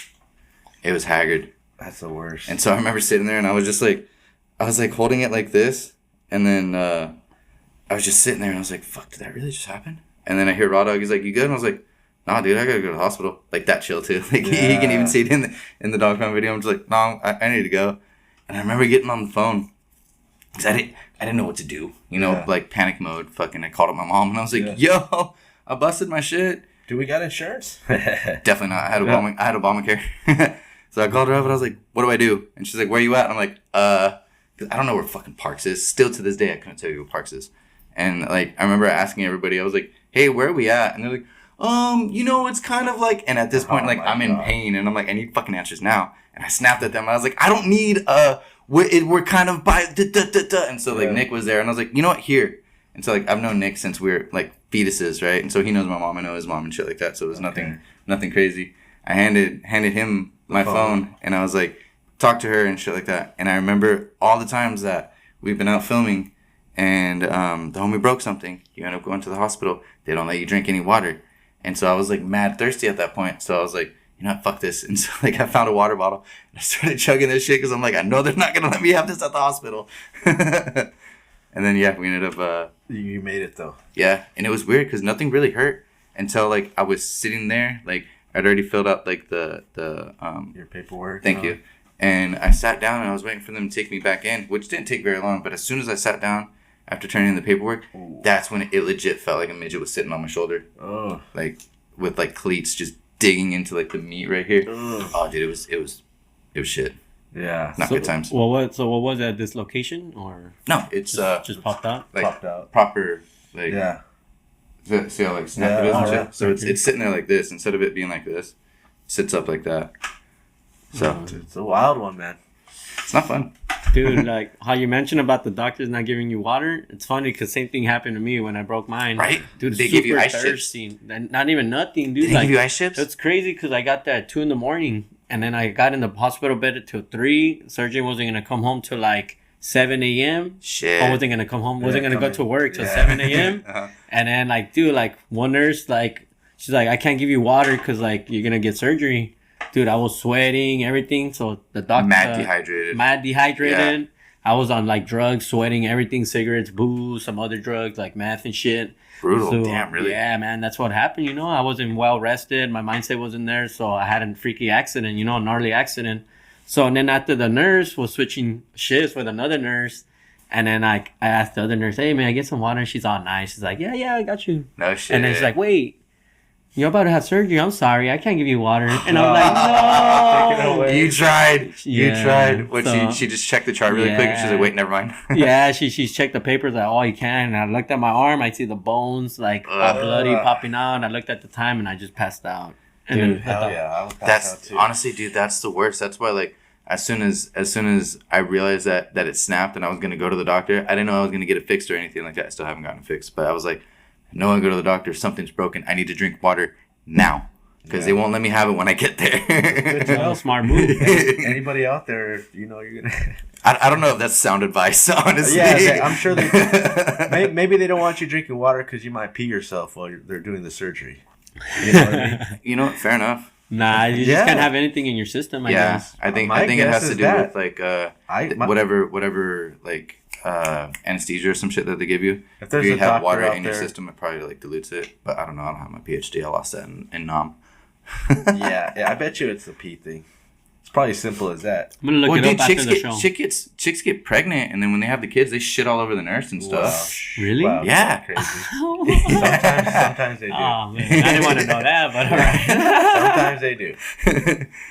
it was haggard. That's the worst. And so I remember sitting there, and I was holding it like this, and then I was just sitting there, and I was like, fuck, did that really just happen? And then I hear Raw Dog, he's like, you good? And I was like, nah, dude, I gotta go to the hospital. Like, that chill, too. Like, he can even see it in the dog pound video. I'm just like, no, I need to go. And I remember getting on the phone. Because I didn't know what to do. You know, like, panic mode. Fucking, I called up my mom, and I was like, yo, I busted my shit. Do we got insurance? Definitely not. I had Obamacare. So I called her up, and I was like, what do I do? And she's like, where you at? And I'm like, 'cause I don't know where fucking Parks is. Still to this day, I couldn't tell you where Parks is. And, like, I remember asking everybody, I was like, hey, where are we at? And they're like, you know, it's kind of like, and at this point, like, I'm in pain, and I'm like, I need fucking answers now. And I snapped at them, and I was like, I don't need, we're kind of by, and so, like, Nick was there, and I was like, you know what, here. And so, like, I've known Nick since we were, like, fetuses, right? And so he knows my mom, I know his mom and shit like that, so it was nothing crazy. I handed him my phone, and I was like, talk to her and shit like that. And I remember all the times that we've been out filming, and the homie broke something. You end up going to the hospital. They don't let you drink any water. And so I was, like, mad thirsty at that point. So I was like, you know what, fuck this. And so, like, I found a water bottle, and I started chugging this shit because I'm like, I know they're not going to let me have this at the hospital. And then, yeah, we ended up... you made it, though. Yeah, and it was weird because nothing really hurt until, like, I was sitting there. Like, I'd already filled out, like, the your paperwork. Thank you. And I sat down, and I was waiting for them to take me back in, which didn't take very long. But as soon as I sat down, after turning in the paperwork, that's when it legit felt like a midget was sitting on my shoulder. Oh. Like, with, like, cleats just digging into, like, the meat right here. Oh, dude, it was shit. Yeah. Not good times. What was at this location, or? No, it's just popped out. Like, popped out. Proper, like. Yeah. See how, like, snap it is and shit? So it's sitting there like this. Instead of it being like this, it sits up like that. So. It's a wild one, man. It's not fun. Dude, like, how you mentioned about the doctors not giving you water, it's funny because same thing happened to me when I broke mine. Right? Dude, they give you ice thirsty. chips? Not even nothing, dude. Did they give you ice chips? It's crazy because I got there at 2 a.m, and then I got in the hospital bed till 3. Surgeon wasn't going to come home till, like, 7 a.m. Shit. I wasn't going to come home. Wasn't going to go to work till 7 a.m. And then, like, dude, like, one nurse, like, she's like, I can't give you water because, like, you're going to get surgery. Dude, I was sweating, everything. So the doctor... Mad dehydrated. Yeah. I was on, like, drugs, sweating, everything, cigarettes, booze, some other drugs, like meth and shit. Brutal. So, damn, really? Yeah, man, that's what happened, you know? I wasn't well rested. My mindset wasn't there, so I had a freaky accident, you know, a gnarly accident. So, and then after the nurse was switching shifts with another nurse, and then I asked the other nurse, hey, man, I get some water? And she's all nice. She's like, yeah, I got you. No shit. And then she's like, wait. You're about to have surgery. I'm sorry. I can't give you water. And I'm like, no. Take it away. You tried. You tried. What, so, she just checked the chart really quick and she's like, wait, never mind. Yeah, she checked the papers like, oh, you can. And I looked at my arm. I see the bones like all bloody popping out. And I looked at the time and I just passed out. And dude, hell yeah. I would pass out too. Honestly, dude, that's the worst. That's why, like, as soon as I realized that it snapped and I was going to go to the doctor, I didn't know I was going to get it fixed or anything like that. I still haven't gotten it fixed. But I was like, no one go to the doctor. Something's broken. I need to drink water now because they won't let me have it when I get there. Smart move. Anybody out there, you know, you're gonna. I don't know if that's sound advice, honestly. Yeah, I'm sure maybe they don't want you drinking water because you might pee yourself while they're doing the surgery. You know what I mean? You know, fair enough. Nah, you just can't have anything in your system. I guess. I think it has to do with like whatever like anesthesia or some shit that they give you. If you have water in your system, it probably like dilutes it. But I don't know. I don't have my PhD. I lost that in NOM. yeah, I bet you it's the pee thing. It's probably as simple as that. I'm gonna look it up after the show. Chicks get pregnant, and then when they have the kids, they shit all over the nurse and stuff. Wow. Really? Wow, yeah. Crazy. Sometimes they do. Oh man, I didn't want to know that, but all right. Sometimes they do.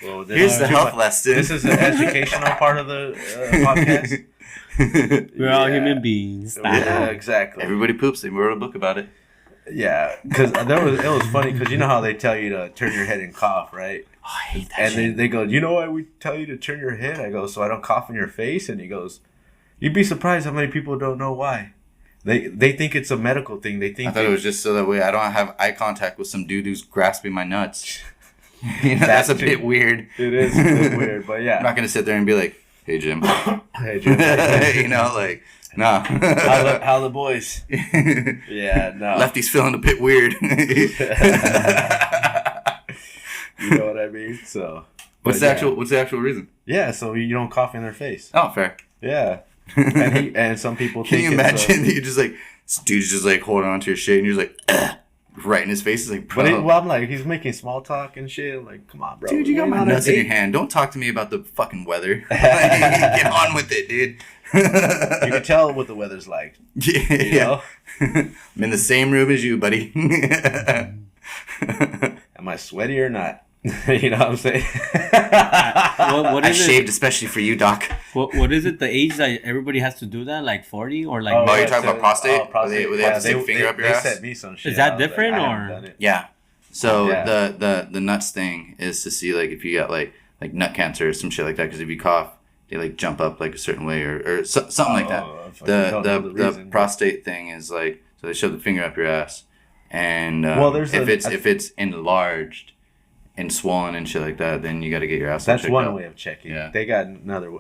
Well, here's the health lesson. This is the educational part of the podcast. We're all human beings. Yeah, exactly. Everybody poops. They wrote a book about it. Yeah, because it was funny because you know how they tell you to turn your head and cough, right? Oh, I hate that and shit. they go, you know why we tell you to turn your head? I go, so I don't cough in your face. And he goes, you'd be surprised how many people don't know why. They think it's a medical thing. I thought it was just so that way I don't have eye contact with some dude who's grasping my nuts. You know, that's a bit weird. It is a bit weird, but yeah. I'm not gonna sit there and be like, hey Jim. Hey Jim. You know, like, nah. How the boys? Yeah, no. Lefty's feeling a bit weird. You know what I mean? So what's the actual reason? Yeah, so you don't cough in their face. Oh, fair. Yeah. And some people Can you imagine that you're just like, this dude's just like holding on to your shit and you're just like, right in his face. He's like, bro. But I'm like, he's making small talk and shit. I'm like, come on, bro. Dude, you got my nuts in your hand. Don't talk to me about the fucking weather. Get on with it, dude. You can tell what the weather's like. Yeah. You know? I'm in the same room as you, buddy. Am I sweaty or not? You know what I'm saying? What I is shaved especially for you, Doc. What is it? The age that everybody has to do that, like 40 or like? Oh, you're talking about prostate? Prostate. Where they have to stick a finger up your ass? They sent me some shit. Is that I was different, like, I or? haven't done it. Yeah. So Yeah. the nuts thing is to see like if you got like nut cancer or some shit like that. Because if you cough, they like jump up like a certain way or something like that. The prostate thing is like, so they shove the finger up your ass, and if it's enlarged and swollen and shit like that, then you got to get your ass. That's one out. way of checking. Yeah. They got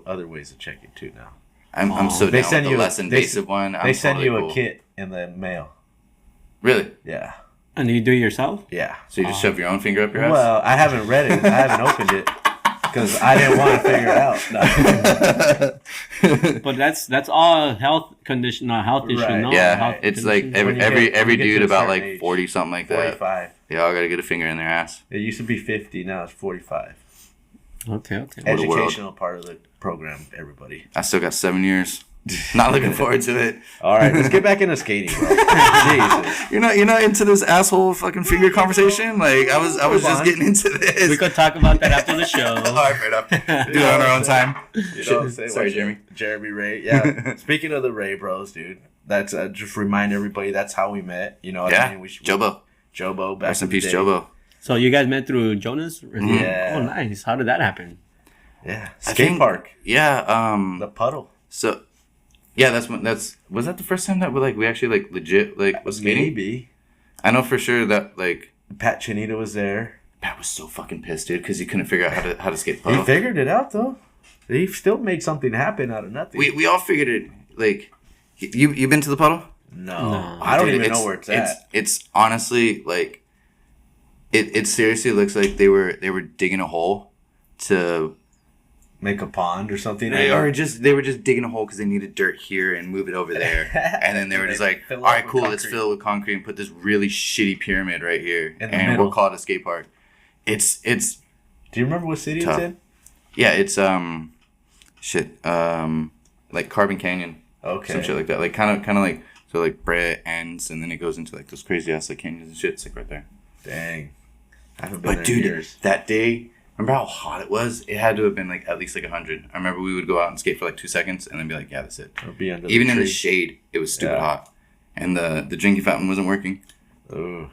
other ways of checking too now. I'm so They down send with you the less invasive one. They send totally you cool. a kit in the mail. Really? Yeah. And you do it yourself? Yeah. So you just shove your own finger up your ass? Well, I haven't read it. I haven't opened it because I didn't want to figure it out. No. But that's all health condition, not health issue. Right. No, Yeah, health it's like conditions. every get dude to a about certain like age, 40 something like that. 45. They all got to get a finger in their ass. It used to be 50. Now it's 45. Okay. What a world. Educational part of the program, everybody. I still got 7 years. Not looking forward to it. All right, let's get back into skating, bro. Jesus. You're not into this asshole fucking finger conversation. Like I was Move just on. getting into this. We could talk about that after the show. All right, fair enough. Do it on our own time. You know what I'm saying? Sorry, Watch it. Jeremy. Jeremy Ray. Yeah. Speaking of the Ray bros, dude, that's just remind everybody that's how we met. You know what I Yeah, mean? Jobo. Jobo. Back Rest in the peace, day. Jobo. So you guys met through Jonas? Yeah. Oh, nice. How did that happen? Yeah. I Skate think- park. Yeah. The puddle. So, yeah, was that the first time that we actually like legit like was skating? Maybe. I know for sure that like Pat Chinita was there. Pat was so fucking pissed, dude, because he couldn't figure out how to skate He puddle. figured it out though. He still made something happen out of nothing. We all figured it. Like, you been to the puddle? No. I don't Dude, even know where it's at. It's honestly like, it seriously looks like they were digging a hole to. Make a pond or something. They were just digging a hole because they needed dirt here and move it over there, and then they were just like, all fill it right, up with cool, let's concrete. fill it with concrete and put this really shitty pyramid right here, In the and middle. we'll call it a skate park. It's Do you remember what city Tough. it's in? yeah, it's like Carbon Canyon, Okay. some shit like that, like kind of like, so like Brea ends and then it goes into like those crazy ass like canyons and shit. It's like right there. Dang. I haven't been But there in dude, years. that day, remember how hot it was? It had to have been like at least like 100. I remember we would go out and skate for like 2 seconds and then be like, yeah, that's it. Or be under Even in the tree. shade, it was stupid Yeah. hot, and the drinking fountain wasn't working. Ooh.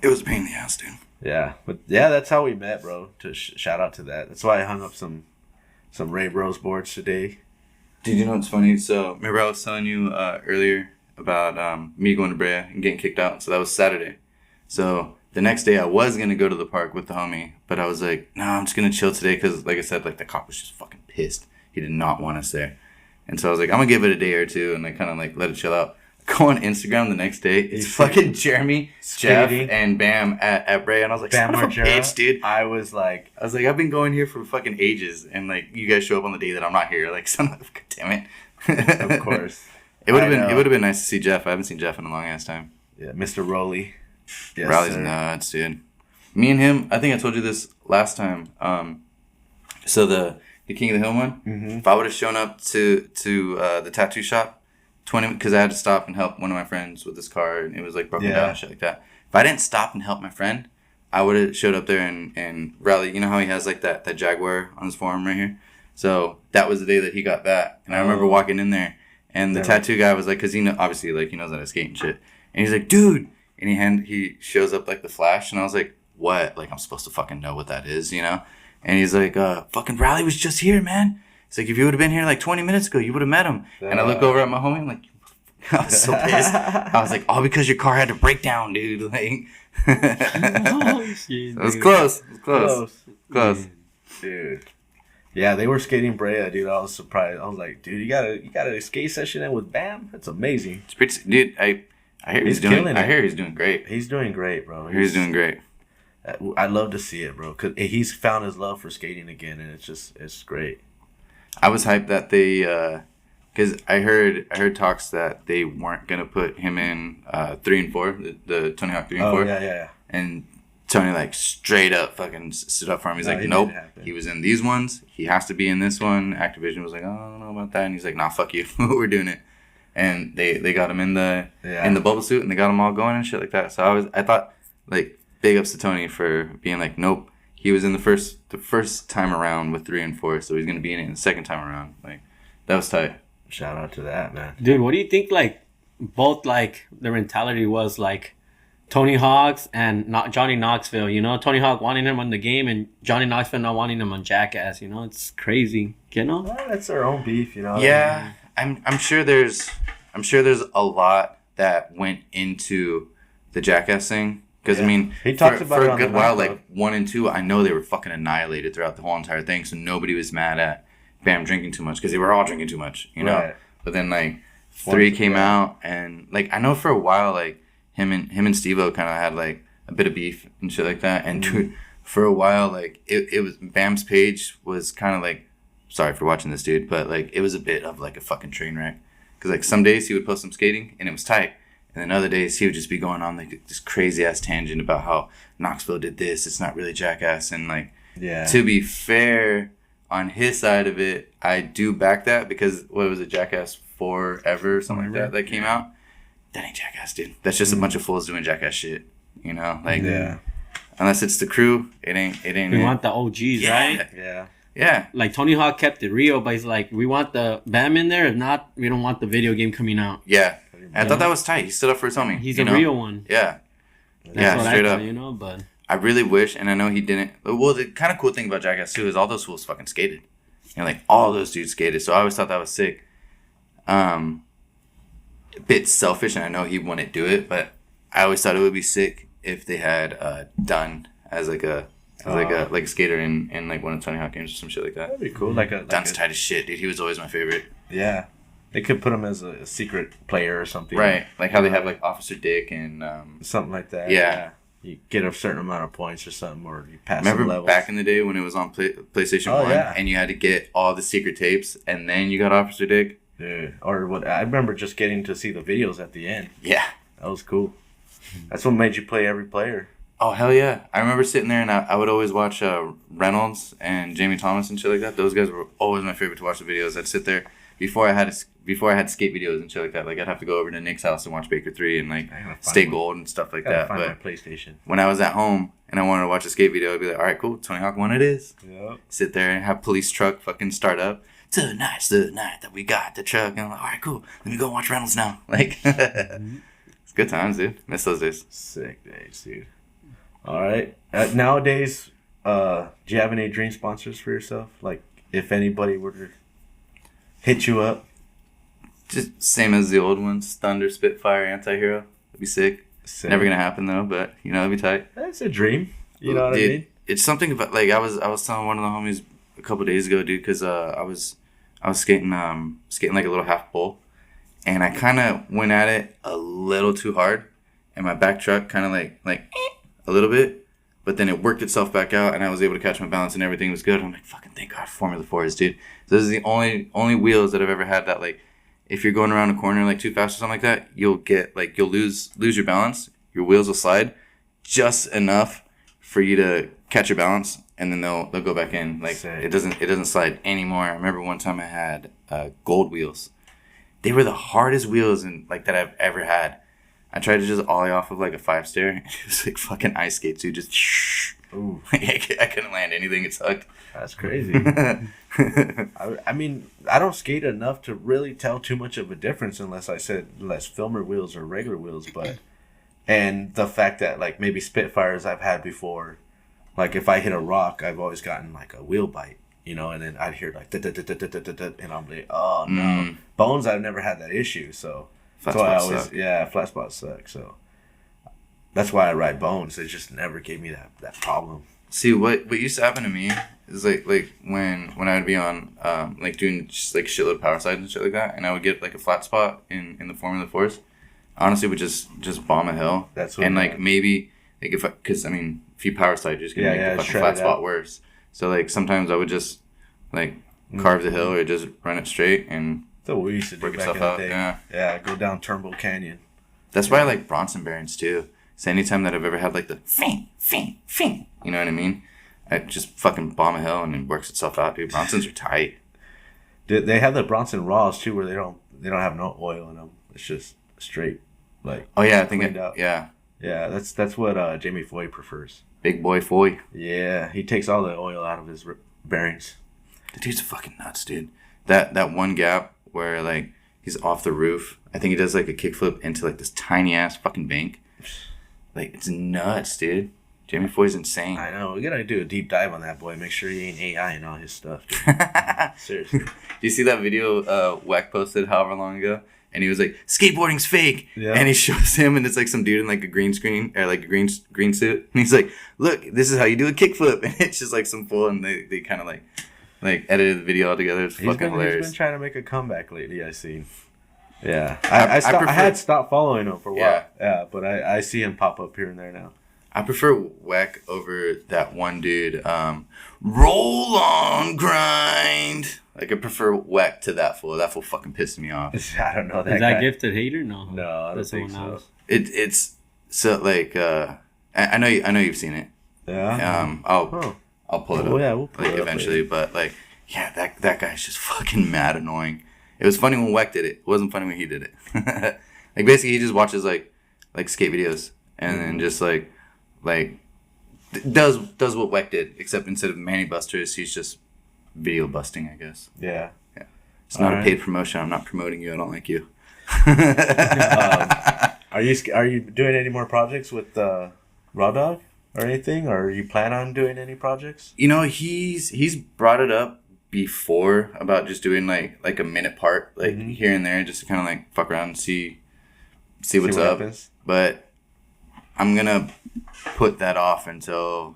It was a pain in the ass, dude. Yeah, but yeah, that's how we met, bro. To shout out to that. That's why I hung up some Ray Bros boards today. Did you know what's funny? So remember I was telling you earlier about me going to Brea and getting kicked out. So that was Saturday. So the next day I was gonna go to the park with the homie, but I was like, nah, I'm just gonna chill today because, like I said, like the cop was just fucking pissed. He did not want us there, and so I was like, I'm gonna give it a day or two and like kind of like let it chill out. Go on Instagram the next day. It's He's fucking Jeremy, Jeff, skating. and Bam at Brea, and I was like, Bam son of a Margera. bitch, dude. I was like, I was like, I've been going here for fucking ages, and like you guys show up on the day that I'm not here. Like, son of a damn it. of course. It would have I been know. it would have been nice to see Jeff. I haven't seen Jeff in a long ass time. Yeah, Mr. Rowley. Yes, Rally's sir. nuts, dude. Me and him, I think I told you this last time. So the King of the Hill one. Mm-hmm. If I would have shown up to the tattoo shop, 20 because I had to stop and help one of my friends with his car and it was like broken Yeah. down and shit like that. If I didn't stop and help my friend, I would have showed up there and Rally. You know how he has like that Jaguar on his forearm right here. So that was the day that he got that, and I remember walking in there, and the Yeah. tattoo guy was like, because obviously like he knows how to skate and shit, and he's like, dude, and he shows up like the Flash, and I was like, what? Like I'm supposed to fucking know what that is, you know? And he's like, fucking Rally was just here, man. He's like, if you would have been here like 20 minutes ago, you would have met him. And I look over at my homie, I'm like, I was so pissed. I was like, all because your car had to break down, dude. Like, Oh, shit, it was dude. close. It was close. Dude. Yeah, they were skating Brea, dude. I was surprised. I was like, dude, you got a skate session in with Bam? That's amazing. It's pretty, dude. I hear He's he's doing. killing I it. hear he's doing great. He's doing great, bro. He's doing great. I'd love to see it, bro. Cause he's found his love for skating again, and it's great. I was hyped that because I heard talks that they weren't gonna put him in 3 and 4, the Tony Hawk 3 and 4. Yeah. And Tony like straight up fucking stood up for him. He's like, nope, he was in these ones. He has to be in this one. Activision was like, oh, I don't know about that. And he's like, nah, fuck you. We're doing it. And they got him in the bubble suit, and they got him all going and shit like that. So I thought like big ups to Tony for being like, nope. He was in the first time around with 3 and 4, so he's gonna be in it the second time around. Like, that was tight. Shout out to that, man. Dude, what do you think? Like, both like their mentality was like Tony Hawk's and not Johnny Knoxville. You know, Tony Hawk wanting him on the game, and Johnny Knoxville not wanting him on Jackass. You know, it's crazy. You know, well, that's their own beef. You know. Yeah, I'm sure there's a lot that went into the Jackass thing. Because, I mean, he talked about for it a on good the while, night, like, 1 and 2, I know they were fucking annihilated throughout the whole entire thing, so nobody was mad at Bam drinking too much, because they were all drinking too much, you know? Right. But then, like, 3 came out, and, like, I know for a while, like, him and Steve-O kind of had, like, a bit of beef and shit like that, and dude, for a while, like, it was, Bam's page was kind of, like, sorry for watching this, dude, but, like, it was a bit of, like, a fucking train wreck. Because, like, some days he would post some skating, and it was tight. And then other days he would just be going on like this crazy ass tangent about how Knoxville did this. It's not really Jackass. And like, to be fair, on his side of it, I do back that because what was it, Jackass Forever or something like that came out. That ain't Jackass, dude. That's just a bunch of fools doing Jackass shit. You know, like unless it's the crew, it ain't. We want the OGs, right? Yeah. Like Tony Hawk kept it real, but he's like, we want the Bam in there. If not, we don't want the video game coming out. Yeah. I thought that was tight. He stood up for his homie. He's a real one. Yeah. That's straight up. You know, but I really wish, and I know he didn't. Well, the kind of cool thing about Jackass 2 is all those fools fucking skated. And like all those dudes skated. So I always thought that was sick. A bit selfish, and I know he wouldn't do it, but I always thought it would be sick if they had Dunn as like a skater in like one of the Tony Hawk games or some shit like that. That'd be cool. Dunn's tight as shit, dude. He was always my favorite. Yeah. They could put him as a secret player or something. Right. Like how they have like Officer Dick and something like that. Yeah. You get a certain amount of points or something, or you pass some levels. Remember back in the day when it was on PlayStation 1 and you had to get all the secret tapes and then you got Officer Dick? Dude. Or what? I remember just getting to see the videos at the end. Yeah. That was cool. That's what made you play every player. Oh, hell yeah. I remember sitting there and I would always watch Reynolds and Jamie Thomas and shit like that. Those guys were always my favorite to watch the videos. I'd sit there before I had skate videos and shit like that. Like, I'd have to go over to Nick's house and watch Baker 3 and, like, Stay Gold and stuff like that. Find but my PlayStation. when I was at home and I wanted to watch a skate video, I'd be like, all right, cool, Tony Hawk 1 it is. Yep. Sit there and have police truck fucking start up. Tonight's the night that we got the truck. And I'm like, all right, cool. Let me go watch Reynolds now. Like, it's good times, dude. Miss those days. Sick days, dude. All right. Nowadays, do you have any dream sponsors for yourself? Like, if anybody were to hit you up? Just same as the old ones. Thunder, Spitfire, Anti-Hero. That'd be sick. Never gonna happen though, but you know, it'd be tight. That's a dream. You know what I mean? It's something about like I was telling one of the homies a couple days ago, dude, because I was skating like a little half pole, and I kind of went at it a little too hard, and my back truck kind of like a little bit, but then it worked itself back out, and I was able to catch my balance, and everything was good. I'm like, fucking thank God, Formula 4s, dude. So this is the only wheels that I've ever had that like. If you're going around a corner like too fast or something like that, you'll lose your balance. Your wheels will slide just enough for you to catch your balance, and then they'll go back in. Like it doesn't slide anymore. I remember one time I had gold wheels. They were the hardest wheels that I've ever had. I tried to just ollie off of like a 5-stair. It was like fucking ice skates, dude. Just ooh. I couldn't land anything. It sucked. That's crazy. I mean, I don't skate enough to really tell too much of a difference unless filmer wheels or regular wheels. But and the fact that like maybe Spitfires I've had before, like if I hit a rock, I've always gotten like a wheel bite, you know, and then I'd hear like and I'm like, oh no. Bones, I've never had that issue, so that's why I always flat spots suck. So that's why I ride Bones. They just never gave me that problem. See, what used to happen to me is like when I would be on like doing just like shitload of power slides and shit like that, and I would get like a flat spot in the Formula 4s. Honestly, would just bomb a hill. That's what. And like maybe like because I mean if you power slide, you're just gonna make the fucking flat spot worse. So like sometimes I would just like carve the hill or just run it straight, and That's what we used to do Break back in yourself the out, day. yeah. Yeah, go down Turnbull Canyon. That's why I like Bronson bearings too. So anytime that I've ever had like the fing, you know what I mean? I just fucking bomb a hill and it works itself out, dude. Bronsons are tight. They have the Bronson Raws too, where they don't have no oil in them. It's just straight, like. Oh yeah, I think yeah. Yeah, that's what Jamie Foy prefers. Big boy Foy. Yeah, he takes all the oil out of his bearings. The dude's fucking nuts, dude. That one gap where like he's off the roof. I think he does like a kickflip into like this tiny ass fucking bank. Like it's nuts, dude. Jamie Foy's insane. I know. We gotta do a deep dive on that boy. Make sure he ain't AI and all his stuff, dude. Seriously. Do you see that video Wack posted however long ago? And he was like, skateboarding's fake. Yeah. And he shows him and it's like some dude in like a green screen or like a green suit. And he's like, look, this is how you do a kickflip. And it's just like some fool and they kind of like edited the video all together. It's fucking hilarious. He's been trying to make a comeback lately, I seen. Yeah. I had stopped following him for a while. Yeah, but I see him pop up here and there now. I prefer Wack over that one dude. Roll on, grind. Like I prefer Wack to that fool. That fool fucking pissed me off. I don't know that. Is that guy. Gifted Hater? No. No, I don't think so. It's so like I know you've seen it. Yeah. I'll pull it up. Yeah, we'll pull it up eventually. later. But like, yeah, that guy's just fucking mad annoying. It was funny when Wack did it. It wasn't funny when he did it. Like basically, he just watches like skate videos and then just like does what Wack did, except instead of Manny Busters, he's just video busting, I guess. Yeah. It's not a paid promotion. I'm not promoting you. I don't like you. Are you doing any more projects with Raw Dog or anything, or you plan on doing any projects? You know, he's brought it up before about just doing like a minute part, like here and there, just to kind of like fuck around and see what's up. Happens. But I'm gonna put that off until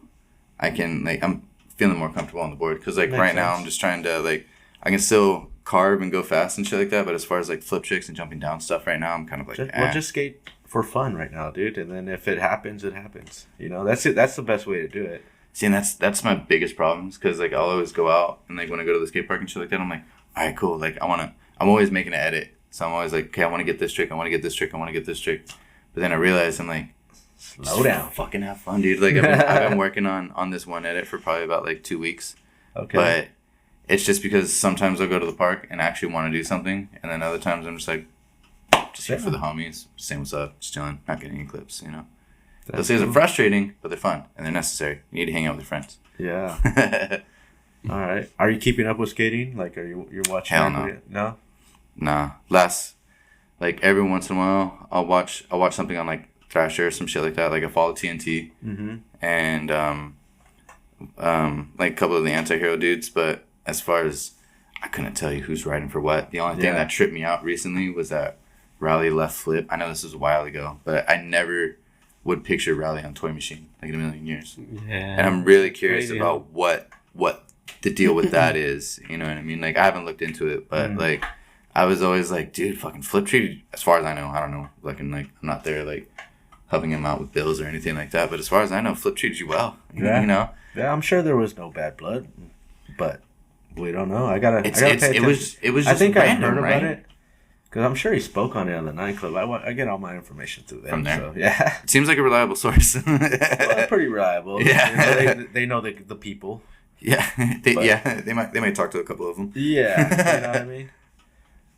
I can I'm feeling more comfortable on the board, because like right now I'm just trying to like I can still carve and go fast and shit like that, but as far as like flip tricks and jumping down stuff right now, I'm kind of like just skate for fun right now, dude, and then if it happens, it happens. You know, that's it. That's the best way to do it. See, and that's my biggest problems, because like I'll always go out and like when I go to the skate park and shit like that, I'm like, all right, cool. Like I'm always making an edit, so I'm always like, okay, I want to get this trick, I want to get this trick, I want to get this trick, but then I realize I'm like, slow down, fucking have fun, dude. Like I've been working on this one edit for probably about like 2 weeks. Okay. But it's just because sometimes I'll go to the park and actually want to do something, and then other times I'm just like, just here for the homies, saying what's up, just chilling, not getting any clips, you know. Those things are frustrating, but they're fun and they're necessary. You need to hang out with your friends. Yeah. All right. Are you keeping up with skating? Like, you're watching? Hell no. No. Nah. Like every once in a while, I'll watch something on like Thrasher or some shit like that. Like I follow TNT and like a couple of the anti-hero dudes. But as far as I couldn't tell you who's riding for what. The only thing that tripped me out recently was that Rally left flip. I know this was a while ago, but I never would picture Rally on Toy Machine like in a million years. Yeah. And I'm really curious about what the deal with that is. You know what I mean? Like I haven't looked into it, but like I was always like, dude, fucking Flip treated, as far as I know, I don't know, like I'm not there like helping him out with bills or anything like that, but as far as I know, Flip treated you well. Yeah. You know? Yeah, I'm sure there was no bad blood, but we don't know. I gotta pay attention. It was just I think random, I heard right? about it. Because I'm sure he spoke on it on the nightclub. I get all my information through them. From there? So, yeah. It seems like a reliable source. Well, pretty reliable. Yeah. You know, they know the people. Yeah. They might talk to a couple of them. Yeah. You know what I mean?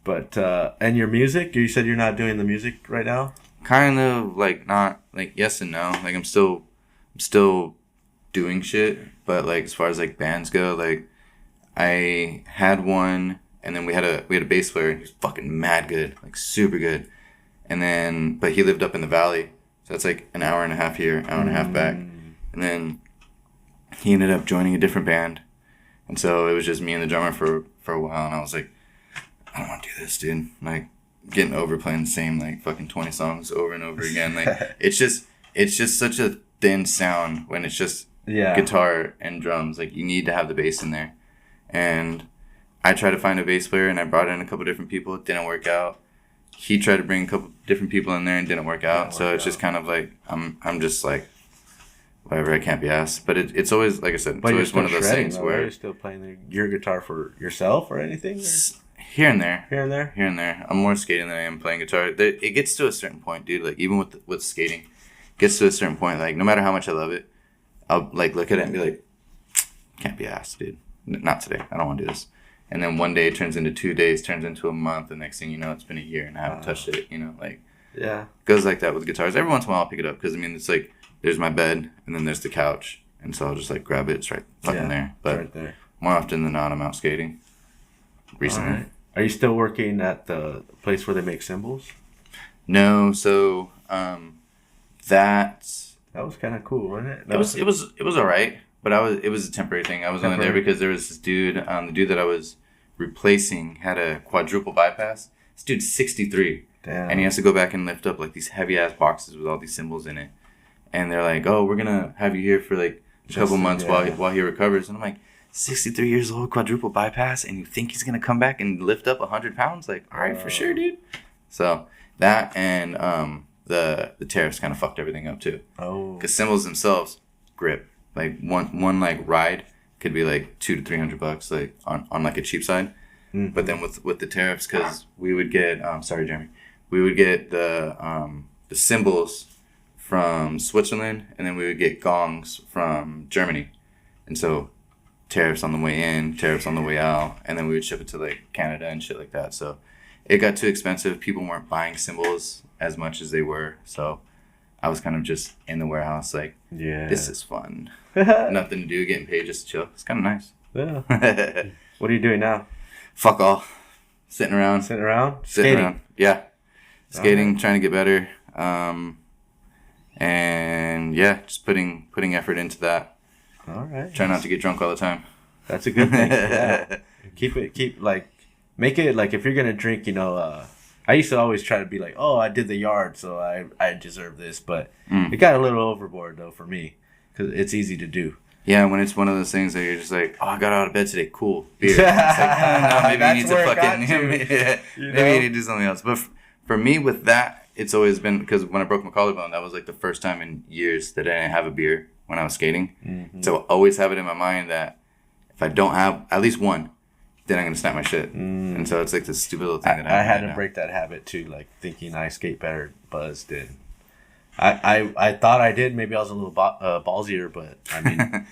But, and your music? You said you're not doing the music right now? Kind of, like, not, like, yes and no. Like, I'm still doing shit. But, like, as far as, like, bands go, like, I had one... And then we had a bass player. He was fucking mad good, like super good. And then, but he lived up in the valley, so that's like an hour and a half here, hour and a half back. And then he ended up joining a different band, and so it was just me and the drummer for a while. And I was like, I don't want to do this, dude. Like getting over playing the same like fucking 20 songs over and over again. Like it's just such a thin sound when it's just guitar and drums. Like you need to have the bass in there, and I tried to find a bass player, and I brought in a couple different people. It didn't work out. He tried to bring a couple different people in there, and didn't work out. So it's just kind of like I'm just like whatever. I can't be asked. But it's always like I said. It's always one of those things where you're still playing your guitar for yourself or anything. Or? Here and there. Here and there. Here and there. I'm more skating than I am playing guitar. It gets to a certain point, dude. Like even with skating, it gets to a certain point. Like no matter how much I love it, I'll like look at it and be like, can't be asked, dude. Not today. I don't want to do this. And then one day it turns into 2 days, turns into a month. The next thing you know, it's been a year and I haven't touched it. You know, like yeah, it goes like that with guitars. Every once in a while I'll pick it up because I mean it's like there's my bed and then there's the couch, and so I'll just like grab it. It's right fucking there. But right there. More often than not, I'm out skating. Recently. Right. Are you still working at the place where they make cymbals? No, so that was kind of cool, wasn't it? No. It was all right, but it was a temporary thing. I was only there because there was this dude, the dude that I was replacing had a quadruple bypass. This dude's 63. Damn. And he has to go back and lift up like these heavy ass boxes with all these cymbals in it. And they're like, "Oh, we're gonna have you here for like a couple months while he recovers." And I'm like, 63 years old, quadruple bypass, and you think he's gonna come back and lift up 100 pounds? Like, all right, for sure, dude. So that and the tariffs kind of fucked everything up too. Oh, because cymbals themselves grip. Like one like ride could be like $200 to $300, like on like a cheap side. Mm-hmm. But then with the tariffs, because we would get sorry, Jeremy, we would get the cymbals from Switzerland, and then we would get gongs from Germany, and so tariffs on the way in, tariffs on the way out, and then we would ship it to like Canada and shit like that. So it got too expensive. People weren't buying cymbals as much as they were. So I was kind of just in the warehouse like, this is fun. Nothing to do, getting paid just to chill. It's kind of nice. Yeah. What are you doing now? Fuck all. Sitting around. Sitting around? Sitting Skating. around. Yeah. Skating, trying to get better. And yeah, just putting effort into that. All right. Try not to get drunk all the time. That's a good thing. Yeah. Make it like if you're gonna drink, I used to always try to be like, oh, I did the yard, so I deserve this, but it got a little overboard though for me because it's easy to do. Yeah, when it's one of those things that you're just like, oh, I got out of bed today, cool, beer. It's like, no, maybe you need to fucking, maybe you need to do something else. But for me with that, it's always been because when I broke my collarbone, that was like the first time in years that I didn't have a beer when I was skating. Mm-hmm. So I always have it in my mind that if I don't have at least one, then I'm going to snap my shit. And so it's like this stupid little thing that I had to break that habit too, like thinking I skate better. Buzz did. I thought I did. Maybe I was a little ballsier, but I mean,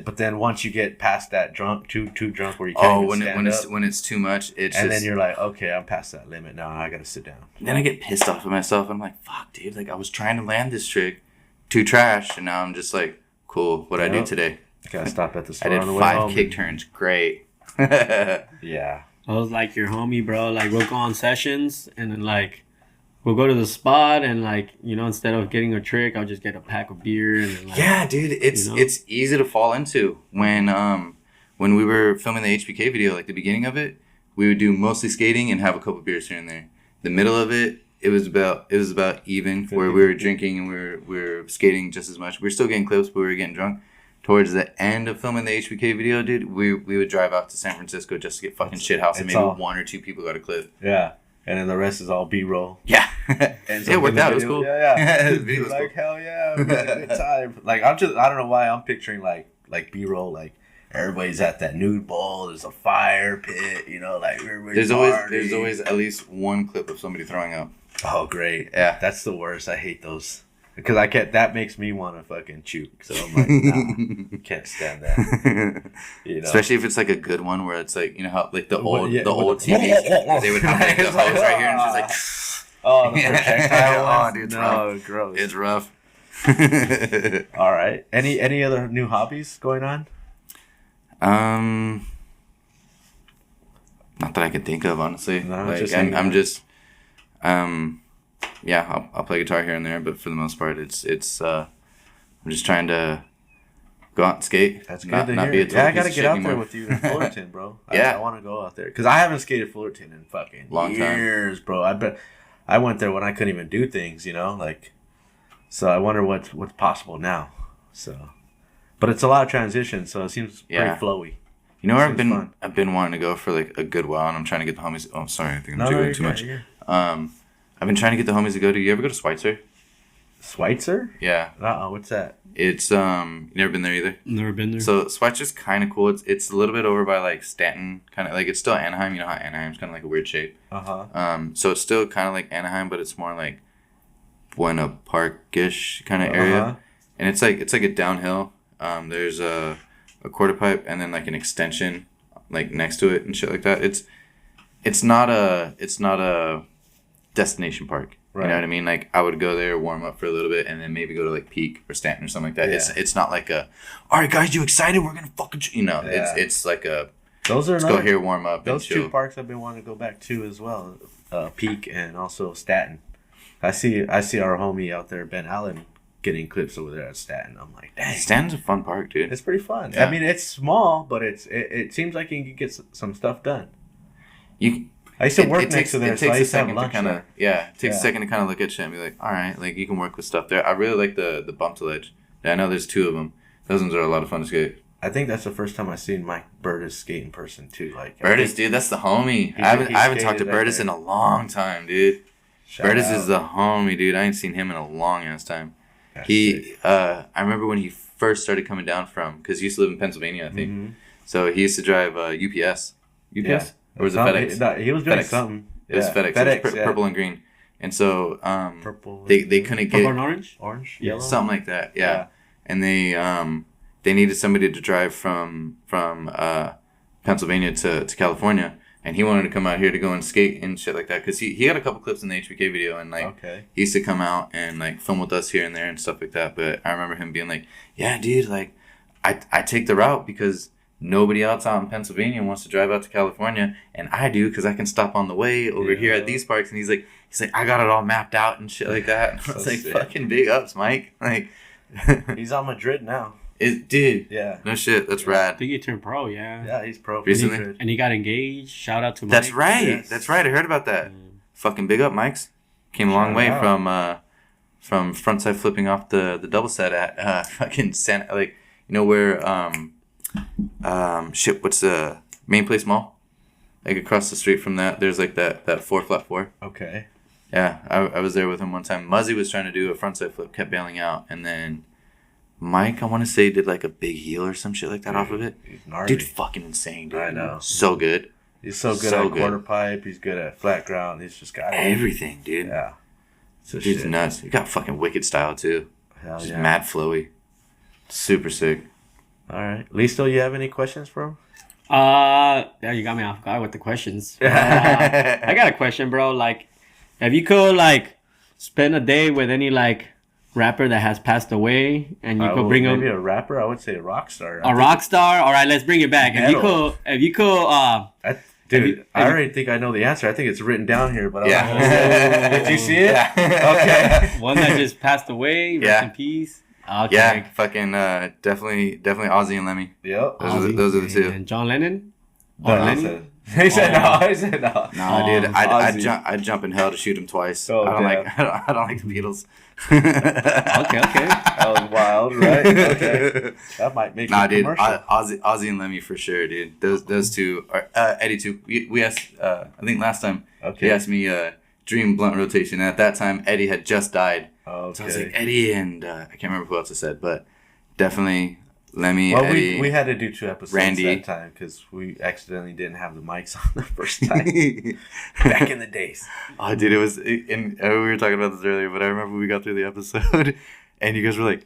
but then once you get past that too drunk where you can't even stand up, when it's too much, then you're like, okay, I'm past that limit now. I got to sit down. Then I get pissed off at myself. I'm like, fuck, dude. Like I was trying to land this trick, too trash, and now I'm just like, cool. What I do today? Gotta stop at the store. I did on the 5 kick turns. Great. Yeah. I was like your homie, bro. Like we'll go on sessions and then like we'll go to the spot and like, instead of getting a trick, I'll just get a pack of beer and then like, yeah, dude, it's easy to fall into when we were filming the HBK video, like the beginning of it, we would do mostly skating and have a couple beers here and there. The middle of it, it was about even where we were drinking and we were skating just as much. We were still getting clips, but we were getting drunk. Towards the end of filming the HBK video, dude, we would drive out to San Francisco just to get fucking shithouse, and maybe 1 or 2 people got a clip. Yeah, and then the rest is all B-roll. Yeah, and it worked out. It was cool. Yeah. Like hell yeah, we had a good time. Like I don't know why I'm picturing like B-roll, like everybody's at that nude bowl. There's a fire pit, like everybody's there's always at least one clip of somebody throwing up. Oh great, yeah, that's the worst. I hate those. Because that makes me want to fucking choke. So I'm like, nah, can't stand that. Especially if it's like a good one where it's like, how like the old TVs, they would have like the hose right here and just like, oh, the projectile. Oh, dude, it's rough. Gross. It's rough. All right. Any other new hobbies going on? Not that I can think of, honestly. No, like I'm just yeah, I'll play guitar here and there, but for the most part, it's I'm just trying to go out and skate. That's good to hear. I gotta get out there with you in Fullerton, bro. Yeah, I want to go out there because I haven't skated Fullerton in fucking long years, bro. I went there when I couldn't even do things, like. So I wonder what's possible now. So, but it's a lot of transition, so it seems pretty flowy. Where I've been wanting to go for like a good while, and I'm trying to get the homies. Oh, sorry, I think I'm doing too much. I've been trying to get the homies to go to. You ever go to Schweitzer? Schweitzer? Yeah. What's that? It's you never been there either? Never been there. So Schweitzer's kind of cool. It's a little bit over by like Stanton, kind of like it's still Anaheim. You know how Anaheim's kind of like a weird shape. So it's still kind of like Anaheim, but it's more like Buena Park-ish kind of area. And it's like a downhill. There's a quarter pipe and then like an extension like next to it and shit like that. It's not a destination park. Right. You know what I mean? Like I would go there, warm up for a little bit, and then maybe go to like Peak or Stanton or something like that. Yeah. It's not like a, all right guys, you excited? We're gonna fucking it's like a let's go here, warm up. Those two parks I've been wanting to go back to as well, Peak and also Stanton. I see our homie out there, Ben Allen, getting clips over there at Stanton. I'm like, dang, Stanton's a fun park, dude. It's pretty fun. Yeah. I mean, it's small, but it seems like you can get some stuff done. I used to work next to there, so I used to have lunch there. It takes a second to kind of look at shit and be like, all right, like you can work with stuff there. I really like the bump to ledge. I know there's two of them. Those ones are a lot of fun to skate. I think that's the first time I've seen Mike Burtis skate in person too. Like Burtis, dude, that's the homie. I haven't talked to Burtis in a long time, dude. Burtis is the homie, dude. I ain't seen him in a long ass time. I remember when he first started coming down from, because he used to live in Pennsylvania, I think. Mm-hmm. So he used to drive UPS. Yeah. Or was it FedEx? He was doing FedEx. Something. It was FedEx. FedEx, it was purple and green. And so purple. They couldn't get... Purple and orange? Yellow? Something like that, yeah. And they needed somebody to drive from Pennsylvania to California. And he wanted to come out here to go and skate and shit like that. Because he had a couple clips in the HBK video. And like he used to come out and like film with us here and there and stuff like that. But I remember him being like, yeah, dude, like I take the route because... nobody else out in Pennsylvania wants to drive out to California, and I do because I can stop on the way over here at these parks. And he's like, I got it all mapped out and shit like that. And I was like, sick. Fucking big ups, Mike. Like, he's on Madrid now. Dude. Yeah. No shit. That's rad. I think he turned pro. Yeah. Yeah, he's pro. Recently, and he got engaged. Shout out to Mike. That's right. Yes. That's right. I heard about that. Fucking big up, Mike's. Came a long way from frontside flipping off the double set at fucking Santa, like where what's the Main Place Mall? Like across the street from that, there's like that 4-flat-4. Okay. Yeah, I was there with him one time. Muzzy was trying to do a frontside flip, kept bailing out, and then Mike, I want to say, did like a big heel or some shit like that off of it. He's gnarly. Dude, fucking insane, dude. I know. So good. He's so good at quarter pipe. He's good at flat ground. He's just got everything, dude. Yeah. Dude's nuts. He got fucking wicked style too. Hell just yeah. Mad flowy. Super sick. All right, Listo, you have any questions for him? Yeah, you got me off guard with the questions. I got a question, bro. Like, if you could like spend a day with any like rapper that has passed away, and you could bring him, maybe a rapper, I would say a rock star. A rock star. All right, let's bring it back. If you could, dude, I already think I know the answer. I think it's written down here, but did you see it? Okay, one that just passed away. Rest in peace. Okay. Yeah, fucking definitely Ozzy and Lemmy. Yep. Those are the two. And John Lennon? He said no. He said no. No, dude, I'd jump in hell to shoot him twice. Oh, I don't like the Beatles. Okay. That was wild, right? Okay. That might make a dude, commercial. Ozzy and Lemmy for sure, dude. Those two are Eddie too. We asked I think last time he asked me Dream Blunt Rotation, and at that time Eddie had just died. Okay. So I was like, Eddie and I can't remember who else I said, but definitely Lemmy, well, Eddie. We had to do 2 episodes Randy. that time because we accidentally didn't have the mics on the first time. Back in the days. Oh, dude, it was... And we were talking about this earlier, but I remember we got through the episode and you guys were like,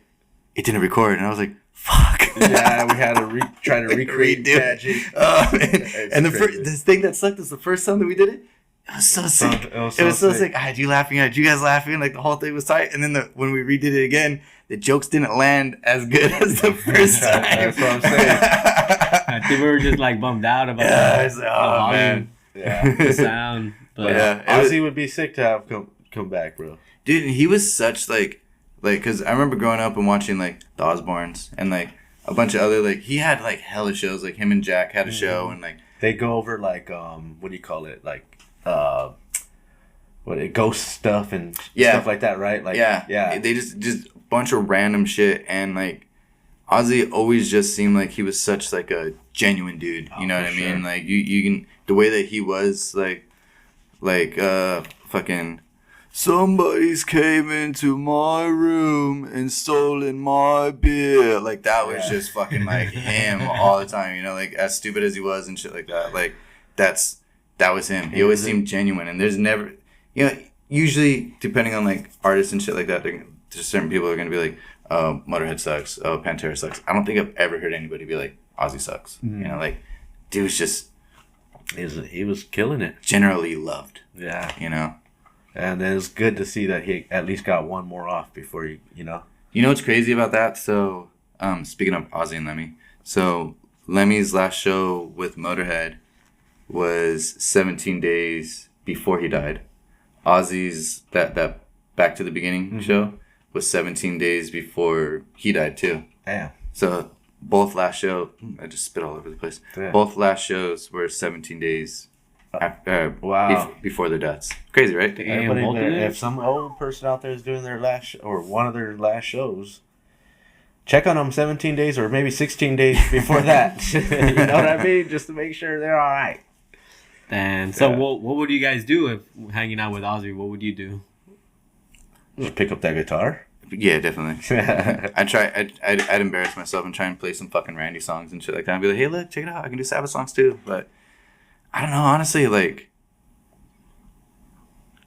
it didn't record. And I was like, fuck. Yeah, we had to try to recreate magic. And the thing that sucked is the first time that we did it, it was so sick. It was so sick. I had you laughing. I had you guys laughing. Like, the whole thing was tight. And then when we redid it again, the jokes didn't land as good as the first time. That's what I'm saying. I think we were just, like, bummed out about the volume. Man. Yeah. The sound. But Ozzy would be sick to have come back, bro. Dude, and he was such, like, because I remember growing up and watching, like, the Osbournes and, like, a bunch of other, like, he had, like, hella shows. Like, him and Jack had a show and, like... They go over, like, what do you call it? Like... ghost stuff and stuff like that, right? Like, yeah. They just a bunch of random shit, and like Ozzy always just seemed like he was such like a genuine dude. You know what I mean? Like you can the way that he was like fucking somebody's came into my room and stolen my beer. Like, that was just fucking, like, him all the time, you know, like, as stupid as he was and shit like that. Like, that was him. He always seemed genuine, and there's never, you know, usually, depending on, like, artists and shit like that, there's certain people who are going to be like, oh, Motorhead sucks. Oh, Pantera sucks. I don't think I've ever heard anybody be like, Ozzy sucks. You know, like, dude was just... He was killing it. Generally loved. Yeah. You know? And it's good to see that he at least got one more off before you know? You know what's crazy about that? So, speaking of Ozzy and Lemmy. So, Lemmy's last show with Motorhead was 17 days before he died. Ozzy's, that Back to the Beginning show was 17 days before he died, too. Damn. So... both last show, I just spit all over the place. Yeah. Both last shows were 17 days before their deaths. Crazy, right? If some old person out there is doing their last or one of their last shows, check on them 17 days or maybe 16 days before that. You know what I mean? Just to make sure they're all right. And so, what would you guys do if hanging out with Ozzy? What would you do? Just pick up that guitar. Yeah, definitely. I'd embarrass myself and try and play some fucking Randy songs and shit like that. I'd be like, hey, look, check it out. I can do Sabbath songs too. But I don't know, honestly, like,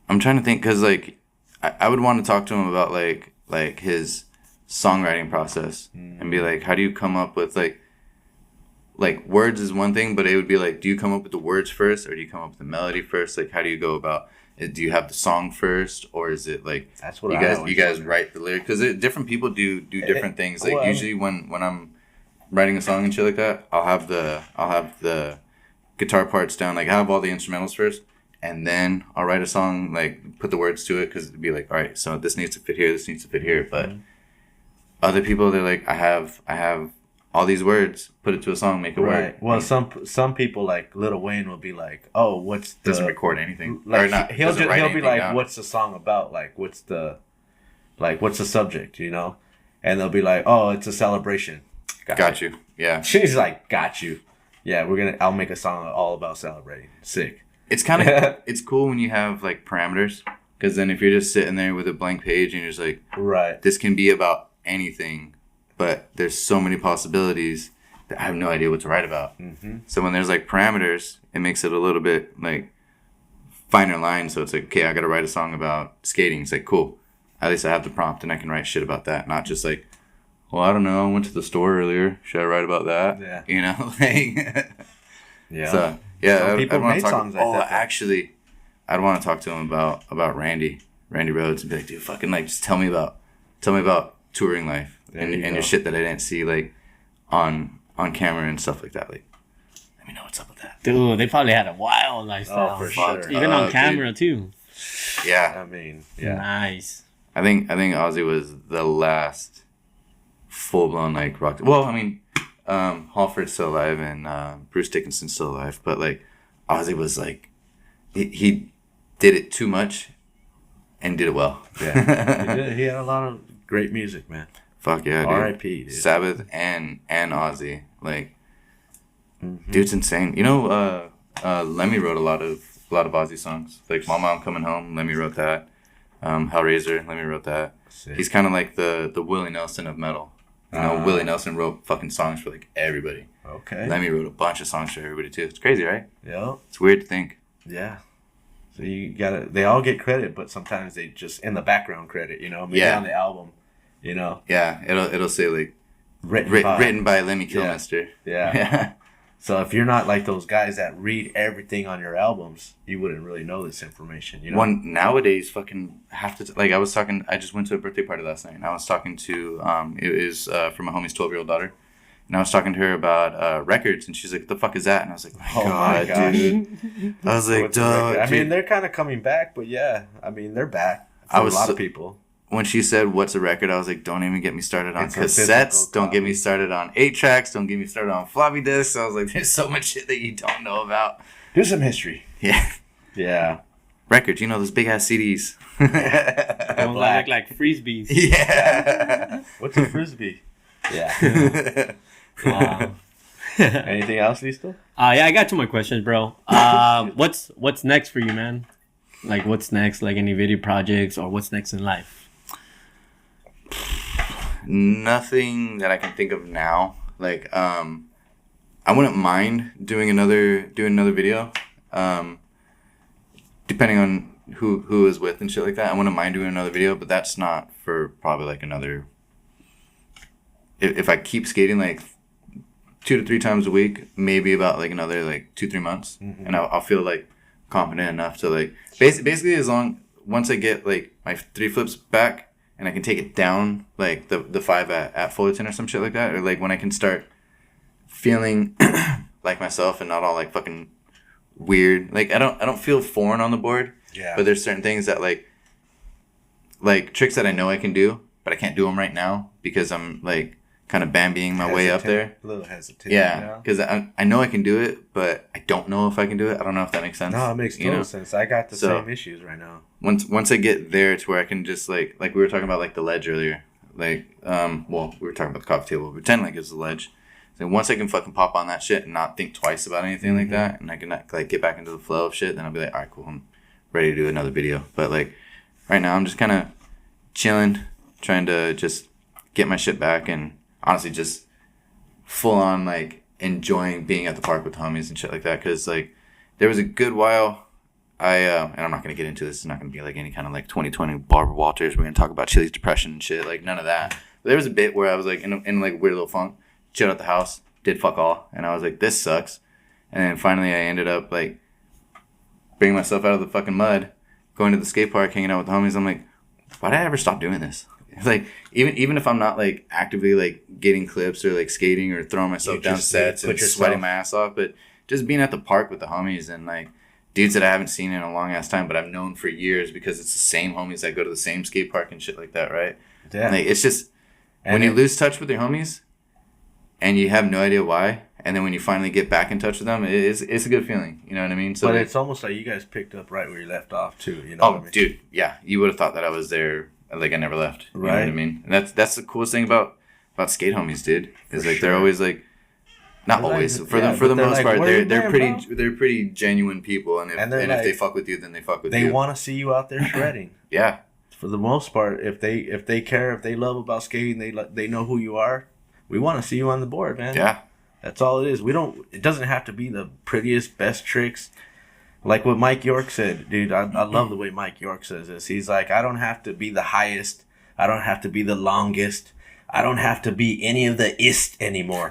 I'm trying to think, because, like, I would want to talk to him about, like his songwriting process and be like, how do you come up with, like, words is one thing, but it would be like, do you come up with the words first or do you come up with the melody first? Like, how do you go about it? Do you have the song first, or is it like that's what you guys write the lyric? Because different people do different things. Like, usually when I'm writing a song and shit like that, I'll have the guitar parts down. Like, I have all the instrumentals first, and then I'll write a song, like, put the words to it, because it'd be like, all right, so this needs to fit here, this needs to fit here. But other people, they're like, I have all these words, put it to a song, make it work. Well, some people, like Lil Wayne, will be like, oh, what's the... Doesn't record anything. Like, or not, he'll be like, down. What's the song about? Like, what's the subject, you know? And they'll be like, oh, it's a celebration. Got you. Yeah. She's like, got you. Yeah, I'll make a song all about celebrating. Sick. It's kind of, it's cool when you have, like, parameters. Because then if you're just sitting there with a blank page and you're just like, right, this can be about anything, but there's so many possibilities that I have no idea what to write about. So when there's, like, parameters, it makes it a little bit, like, finer line. So it's like, okay, I got to write a song about skating. It's like, cool. At least I have the prompt and I can write shit about that. Not just like, well, I don't know, I went to the store earlier. Should I write about that? Yeah. You know? Like, yeah. So, yeah. People made songs like that. Actually, I'd want to talk to him about Randy Rhoads, and be like, dude, fucking, like, just tell me about touring life and your shit that I didn't see, like, on camera and stuff like that. Like, let me know what's up with that. Dude, they probably had a wild lifestyle. Oh, for sure. Even on camera, too. Yeah. I mean, yeah. Nice. I think Ozzy was the last full-blown, like, rock. Well, I mean, Halford's still alive and Bruce Dickinson's still alive, but, like, Ozzy was, like, he did it too much and did it well. Yeah. He had a lot of great music, man. Fuck yeah, dude. R.I.P., dude. Sabbath and Ozzy. Like, dude's insane. You know, Lemmy wrote a lot of Ozzy songs. Like, Mama, I'm Coming Home, Lemmy wrote that. Hellraiser, Lemmy wrote that. Sick. He's kind of like the Willie Nelson of metal. You know, Willie Nelson wrote fucking songs for, like, everybody. Okay. Lemmy wrote a bunch of songs for everybody, too. It's crazy, right? Yeah. It's weird to think. Yeah. So they all get credit, but sometimes they just in the background credit, you know, maybe on the album, you know. Yeah, it'll say, like, written by Lemmy Kilmister. Yeah. So if you're not like those guys that read everything on your albums, you wouldn't really know this information, you know. One nowadays fucking have to like, I just went to a birthday party last night and I was talking to it was for my homie's 12-year-old daughter. And I was talking to her about records, and she's like, "What the fuck is that?" And I was like, "Oh my God, dude!" I was like, "Duh." I mean, they're kind of coming back, but yeah, I mean, they're back for a lot of people. When she said, "What's a record?" I was like, "Don't even get me started on cassettes. Don't get me started on 8-tracks. Don't get me started on floppy disks." I was like, "There's so much shit that you don't know about." Do some history. Yeah. Yeah. Records, you know, those big ass CDs. Ones that look like frisbees. Yeah. What's a frisbee? Yeah. Wow. Anything else, Listo? Yeah, I got 2 more questions, bro. What's next for you, man? Like, what's next? Like, any video projects or what's next in life? Nothing that I can think of now. Like, I wouldn't mind doing another video. Depending on who is with and shit like that. I wouldn't mind doing another video, but that's not for probably like another. If I keep skating like 2 to 3 times a week, maybe about like another like 2-3 months, and I'll feel like confident enough to like basically once I get like my 3 flips back and I can take it down like the 5 at Fullerton or some shit like that, or like when I can start feeling like myself and not all like fucking weird. Like I don't feel foreign on the board. Yeah. But there's certain things that like tricks that I know I can do, but I can't do them right now because I'm like kind of Bambiing my way up there. A little hesitant. Yeah, because I know I can do it, but I don't know if I can do it. I don't know if that makes sense. No, it makes total sense. I got the same issues right now. Once I get there to where I can just like we were talking about like the ledge earlier, like well we were talking about the coffee table, pretend like it's the ledge. So once I can fucking pop on that shit and not think twice about anything like that, and I can like get back into the flow of shit, then I'll be like, all right, cool, I'm ready to do another video. But like right now I'm just kind of chilling, trying to just get my shit back, and honestly just full on like enjoying being at the park with homies and shit like that. Because like there was a good while and I'm not gonna get into this, it's not gonna be like any kind of like 2020 Barbara Walters, we're gonna talk about Chili's depression and shit, like none of that. But there was a bit where I was like in like weird little funk, chilled at the house, did fuck all, and I was like, this sucks. And then finally I ended up like bringing myself out of the fucking mud, going to the skate park, hanging out with the homies. I'm like, why did I ever stop doing this? Like even if I'm not like actively like getting clips or like skating or throwing myself down sets and sweating my ass off, but just being at the park with the homies and like dudes that I haven't seen in a long ass time, but I've known for years because it's the same homies that go to the same skate park and shit like that, right? Yeah. Like it's just when you lose touch with your homies and you have no idea why, and then when you finally get back in touch with them, it's a good feeling. You know what I mean? So but it's almost like you guys picked up right where you left off too. You know? Oh, what I mean? Dude, yeah, you would have thought that I was there. Like I never left. You know what I mean? And that's the coolest thing about skate homies, dude. Is like they're always like, not they're always like, for the most part they're pretty genuine people, and if they fuck with you, then they fuck with you. They want to see you out there shredding. Yeah. For the most part, if they care, if they love about skating, they know who you are. We want to see you on the board, man. Yeah. That's all it is. It doesn't have to be the prettiest, best tricks. Like what Mike York said, dude, I love the way Mike York says this. He's like, I don't have to be the highest. I don't have to be the longest. I don't have to be any of the ist anymore.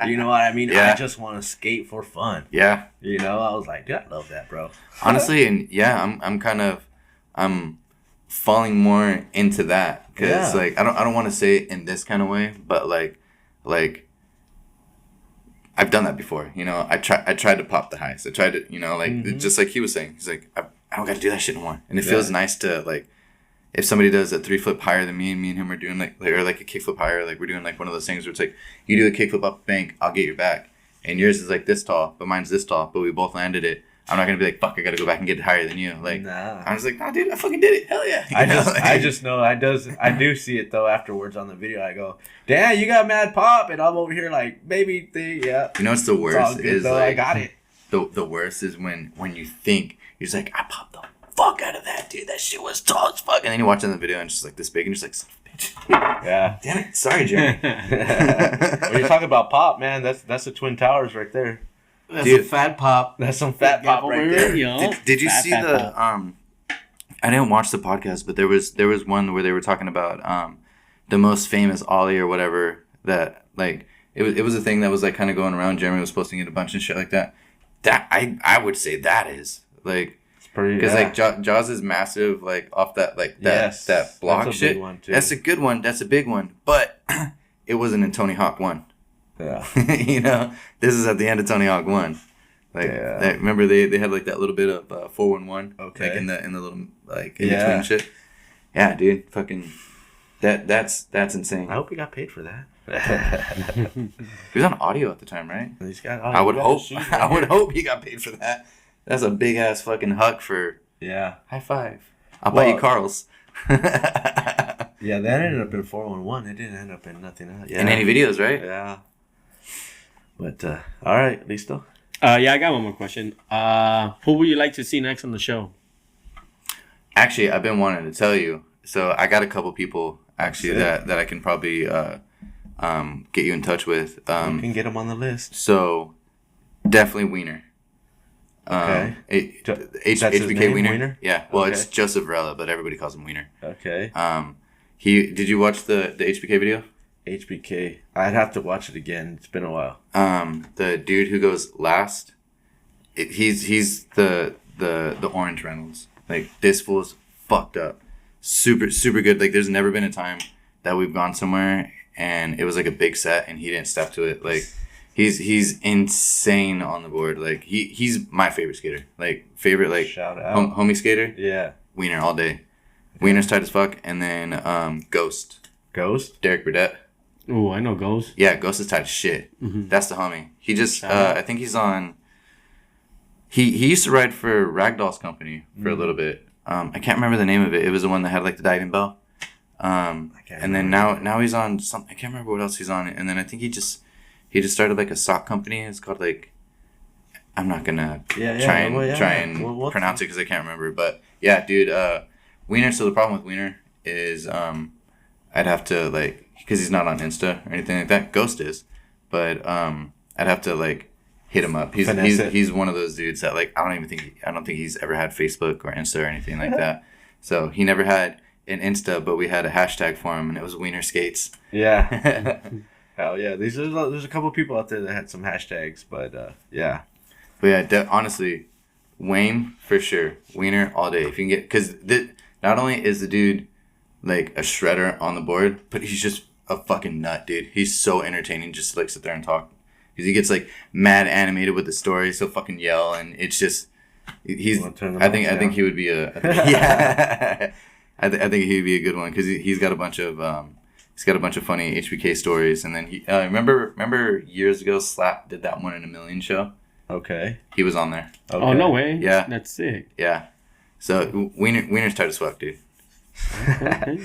You know what I mean? Yeah. I just want to skate for fun. Yeah. You know, I was like, dude, I love that, bro. Honestly, and yeah, I'm falling more into that because like I don't want to say it in this kind of way, but like I've done that before, you know. I tried to pop the highs. I tried to, you know, like just like he was saying. He's like, I don't got to do that shit anymore. And it feels nice to like, if somebody does a 3-flip higher than me and him are doing like or like a kickflip higher, like we're doing like one of those things where it's like you do a kickflip up bank, I'll get your back, and yours is like this tall, but mine's this tall, but we both landed it. I'm not gonna be like, fuck, I gotta go back and get it higher than you. Like, nah. I was like, nah, dude, I fucking did it. Hell yeah. I just know I do see it though afterwards on the video. I go, damn, you got mad pop, and I'm over here like, baby thing, yeah. You know what's the worst is though, like, I got it. The worst is when you think you're just like, I popped the fuck out of that, dude. That shit was tall as fuck, and then you watch it in the video and it's just like this big, and you're just like, son of a bitch. Yeah. Damn it. Sorry, Jeremy. When you're talking about pop, man, that's the Twin Towers right there. That's a fat pop. That's some fat pop right there. Did you see the I didn't watch the podcast, but there was one where they were talking about the most famous ollie or whatever that like it was a thing that was like kind of going around. Jeremy was posting it a bunch and shit like that. That I would say that is like because like Jaws is massive like off that like that block that's a shit. Big one too. That's a good one. That's a big one, but it wasn't in Tony Hawk 1. Yeah. You know, this is at the end of Tony Hawk 1. Like, remember they had like that little bit of 411. Okay. Like in the little like in between shit. Yeah, dude, fucking that's insane. I hope he got paid for that. He was on audio at the time, right? He's got. I would hope he got paid for that. That's a big ass fucking hug for. Yeah. High five. I'll buy you Carl's. Yeah, that ended up in 411. It didn't end up in nothing else. Yeah. In any videos, right? Yeah. But all right, Listo. Yeah, I got one more question. Who would you like to see next on the show? Actually, I've been wanting to tell you. So I got a couple people actually that I can probably get you in touch with. You can get them on the list. So definitely Wiener. Okay. HBK Wiener. Yeah. Well, it's Joseph Varela, but everybody calls him Wiener. Okay. Did you watch the HBK video? HBK. I'd have to watch it again. It's been a while. The dude who goes last, he's the Orange Reynolds. Like, this fool's fucked up. Super, super good. Like, there's never been a time that we've gone somewhere and it was like a big set and he didn't step to it. Like, he's insane on the board. Like, he's my favorite skater. Like, shout out. Homie skater. Yeah. Wiener all day. Wiener's tight as fuck. And then Ghost. Derek Burdett. Oh, I know Ghost. Yeah, Ghost is tight as shit. Mm-hmm. That's the homie. He just, I think he's on... He used to ride for Ragdoll's company for a little bit. I can't remember the name of it. It was the one that had like the diving bell. And then now he's on some. I can't remember what else he's on. And then I think he just started like a sock company. It's called like, I'm not gonna try and pronounce it because I can't remember. But yeah, dude, Wiener. So the problem with Wiener is I'd have to like, because he's not on Insta or anything like that. Ghost is, but I'd have to like hit him up. He's one of those dudes that like I don't think he's ever had Facebook or Insta or anything like that. So he never had an Insta, but we had a hashtag for him and it was Wiener Skates. Yeah. Hell yeah. There's a couple of people out there that had some hashtags, but yeah. But yeah, honestly, Wayne for sure. Wiener all day. If you can get, because not only is the dude like a shredder on the board, but he's just a fucking nut, dude. He's so entertaining just to like sit there and talk. Because he gets like mad animated with the stories, he'll fucking yell, and it's just I think he would be a yeah. I think he'd be a good one because he's got a bunch of funny HBK stories, and then he remember years ago Slap did that 1 in a Million show. Okay, he was on there. Okay. Oh no way! Yeah, that's sick. Yeah, so Wiener's tight as fuck, dude.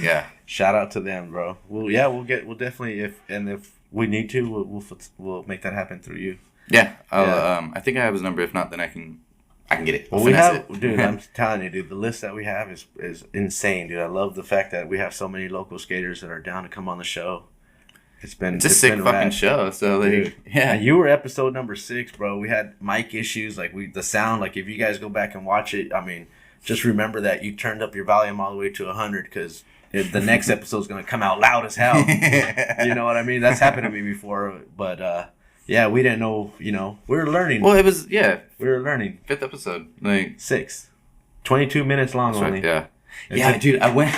Yeah, shout out to them, bro. We'll definitely if we need to, we'll make that happen through you. Yeah, I think I have his number. If not, then I can get it. Well, we have, dude. I'm telling you, dude. The list that we have is insane, dude. I love the fact that we have so many local skaters that are down to come on the show. It's a sick fucking rad show. So like, dude, yeah. And you were episode number 6, bro. We had mic issues, like the sound. Like if you guys go back and watch it, I mean, just remember that you turned up your volume all the way to 100 because the next episode is gonna come out loud as hell. You know what I mean? That's happened to me before, but yeah, we didn't know. You know, we were learning. Well, it was we were learning. 5th episode, like 6, 22 minutes long only. Right, yeah. Dude, I went.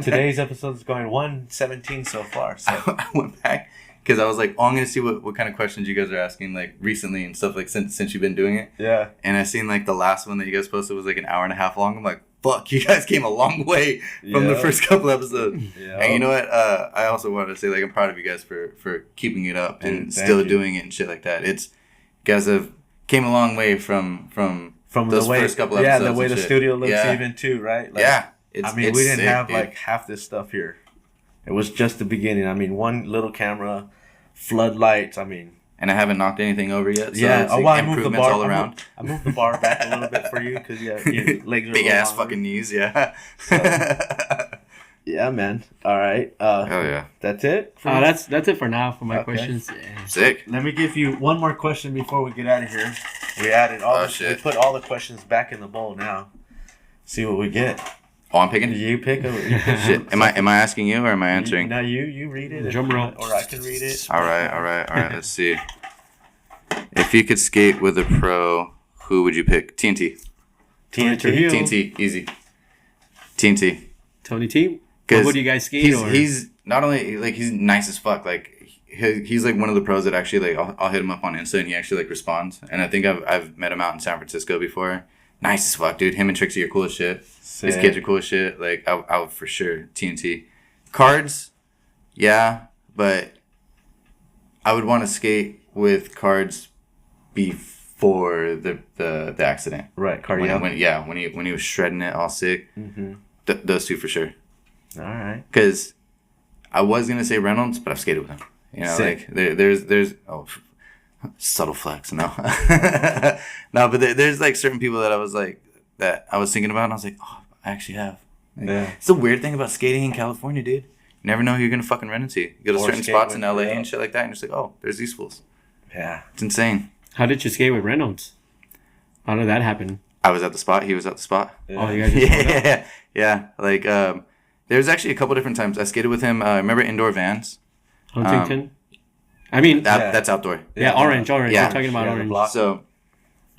Today's episode is going 1:17 so far. So I went back because I was like, I'm gonna see what kind of questions you guys are asking like recently and stuff like since you've been doing it. Yeah. And I seen like the last one that you guys posted was like an hour and a half long. I'm like, fuck, you guys came a long way from the first couple episodes. Yeah. And you know what? I also wanted to say like I'm proud of you guys for keeping it up and still doing it and shit like that. You guys have came a long way from those first couple episodes. Yeah, the way the studio looks even too, right? Like, yeah. We didn't have like half this stuff here. It was just the beginning. I mean, one little camera, floodlights. I mean, and I haven't knocked anything over yet. So yeah, it's like I moved the bar all around. I moved the bar back a little bit for you because your legs are big ass longer. Fucking knees. Yeah. So, yeah, man. All right. Oh yeah. That's it. That's it for now for my questions. Yeah. Sick. Let me give you one more question before we get out of here. We added all. We put all the questions back in the bowl now. See what we get. Oh, I'm picking? You pick them. Shit. Am I asking you or am I answering? No, you read it. Drum roll. Or I can read it. All right. Let's see. If you could skate with a pro, who would you pick? TNT. TNT. Easy. TNT. Tony T? What do you guys skate? He's not only, like, he's nice as fuck. Like, he's like one of the pros that actually, like, I'll hit him up on Insta and he actually, like, responds. And I think I've met him out in San Francisco before. Nice as fuck, dude. Him and Trixie are cool as shit. Sick. His kids are cool as shit. Like, I would for sure. TNT. Cards, yeah, but I would want to skate with Cards before the accident. Right, Cardio. When he was shredding it all sick. Mm-hmm. Those two for sure. All right. Because I was gonna say Reynolds, but I've skated with him. You know, sick. Like there's subtle flex. No, no, but there's like certain people that I was thinking about, and I was like, oh, I actually have. Like, Yeah. it's the weird thing about skating in California, dude. You never know who you're gonna fucking run into. You go to certain spots in LA and shit like that, and you're just like, oh, there's these fools. Yeah. It's insane. How did you skate with Reynolds? How did that happen? I was at the spot. He was at the spot. Yeah. Oh, you guys just Yeah. Like, there's actually a couple different times I skated with him. Remember Indoor Vans? Huntington? I mean, That's outdoor. yeah, orange. Yeah. You're talking about Yeah, the orange. block. So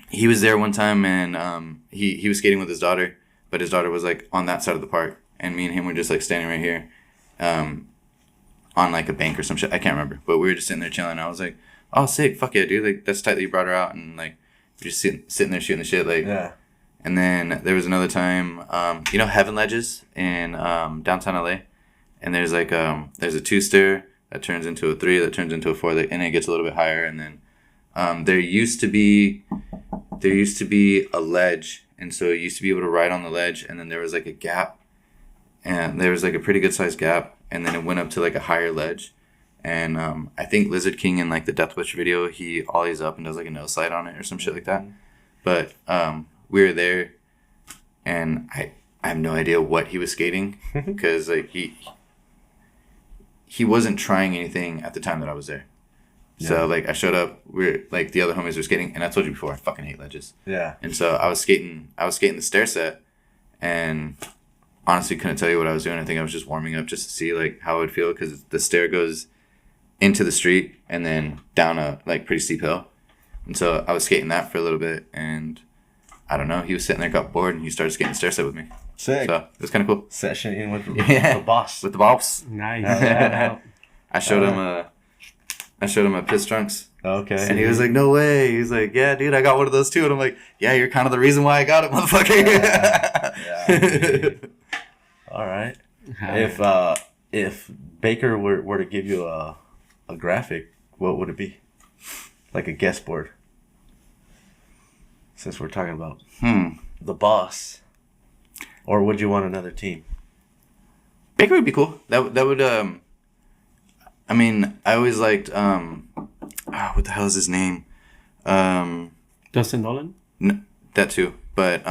he was there one time, and he was skating with his daughter, but his daughter was like on that side of the park, and me and him were just like standing right here, on like a bank or some shit. I can't remember, but we were just sitting there chilling. I was like, "Oh, sick, fuck yeah, dude! Like that's tight that you brought her out, and like you're just sitting there shooting the shit." Like, Yeah. And then there was another time, you know, Heaven Ledges in downtown LA, and there's like there's a 2-stair that turns into a 3, that turns into a 4, and it gets a little bit higher, and then there used to be a ledge, and so you used to be able to ride on the ledge, and then there was like a gap, and there was like a pretty good sized gap, and then it went up to like a higher ledge, and I think Lizard King in like the Death Wish video, he ollies up and does like a no slide on it or some shit like that, but we were there, and I have no idea what he was skating, because like he wasn't trying anything at the time that I was there. Yeah. So like I showed up, we're like the other homies were skating, and I told you before, I fucking hate ledges. Yeah. And so I was skating the stair set, and honestly couldn't tell you what I was doing. I think I was just warming up just to see like how it would feel, because the stair goes into the street and then down a like pretty steep hill. And so I was skating that for a little bit, and I don't know, he was sitting there, got bored, and he started skating the stair set with me. Sick. So it was kind of cool. Session in with the boss. With the boss. Nice. I showed him a piss trunks. Okay. And he was like, no way. He's like, yeah, dude, I got one of those too. And I'm like, yeah, you're kind of the reason why I got it, motherfucker. Yeah. All right. If Baker were to give you a graphic, what would it be? Like a guest board. Since we're talking about the boss. Or would you want another team? Baker would be cool. That would I mean, I always liked what the hell is his name? Dustin Dolan? No, that too. But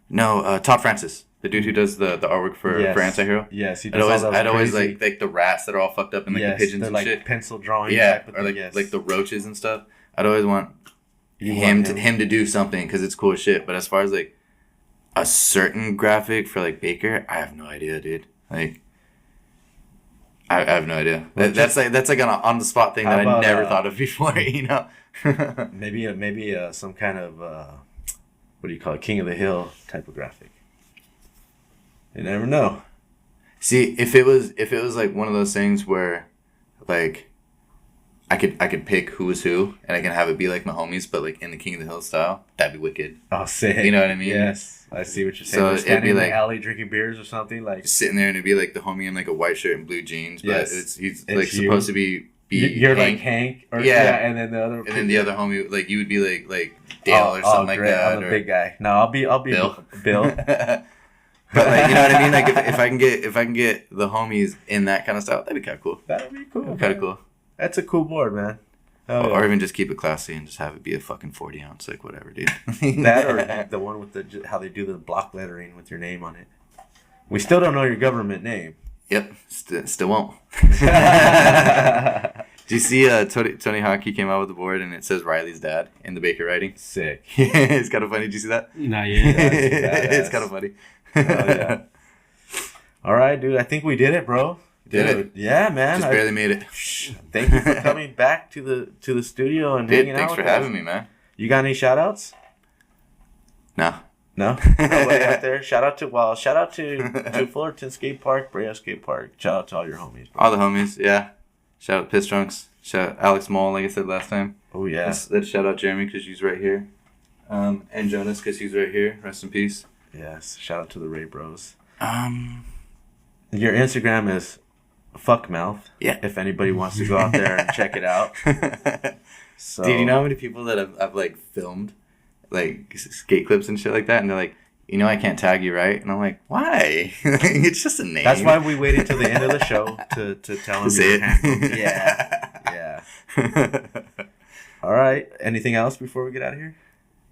no, Todd Francis, the dude who does the artwork for Antihero. Yes, he does. I'd always like the rats that are all fucked up and like the pigeons and like shit. Pencil drawing. Yeah, type of or like thing, like the roaches and stuff. I'd always want him to do something, because it's cool as shit. But as far as like a certain graphic for like Baker, I have no idea, dude. Like, I have no idea. That's like an on the spot thing that I never thought of before. You know, maybe some kind of what do you call it, King of the Hill type of graphic. You never know. See, if it was like one of those things where like I could pick who was who, and I can have it be like my homies, but like in the King of the Hill style, that'd be wicked. Oh, sick. You know what I mean? Yes, I see what you're saying. So We're standing it'd be in like the alley drinking beers or something, like just sitting there, and it'd be like the homie in like a white shirt and blue jeans, but Yes. he's It's like you. supposed to be you're Hank. like Hank, or Yeah. and then the other, And then the other homie, like you would be like Dale or something like great. that. I'm the or big guy. No, I'll be Bill. Bill. But like, you know what I mean? Like if I can get the homies in that kind of style, that'd be kind of cool. That'd be cool. Kind of cool. That's a cool board, man. Oh, Or even just keep it classy and just have it be a fucking 40 ounce, like whatever, dude. that or the one with how they do the block lettering with your name on it. We still don't know your government name. Yep, still won't. Do you see Tony Hockey came out with the board and it says Riley's dad in the Baker writing? Sick. It's kind of funny. Did you see that? Not yet. It's kind of funny. Oh, yeah. All right, dude. I think we did it, bro. Did it? Yeah, man. Just barely made it. Thank you for coming back to the studio and hanging out. Thanks for having me, man. You got any shout outs? No. Nobody out there? Shout out to Fullerton Skate Park, Brea Skate Park. Shout out to all your homies, bro. All the homies, yeah. Shout out Piss Drunks. Shout out Alex Moll, like I said last time. Oh, yeah. Let's shout out Jeremy, because she's right here. And Jonas, because he's right here. Rest in peace. Yes. Shout out to the Ray Bros. Your Instagram is fuckmouth. Yeah. If anybody wants to go out there and check it out. So, Dude, you know how many people that I've like filmed like skate clips and shit like that, and they're like, you know, I can't tag you, right? And I'm like, why? It's just a name. That's why we waited till the end of the show to tell them. Say it. Yeah. All right. Anything else before we get out of here?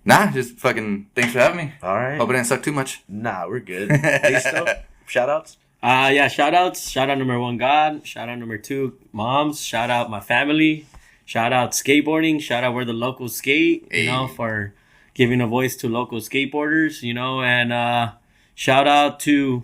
Nah, just fucking thanks for having me. All right. Hope it didn't suck too much. Nah, we're good. Listo? Shout outs? Yeah, shout outs. Shout out number 1, God. Shout out number 2, moms. Shout out my family. Shout out skateboarding. Shout out Where the Locals Skate, you know, for giving a voice to local skateboarders, you know, and shout out to,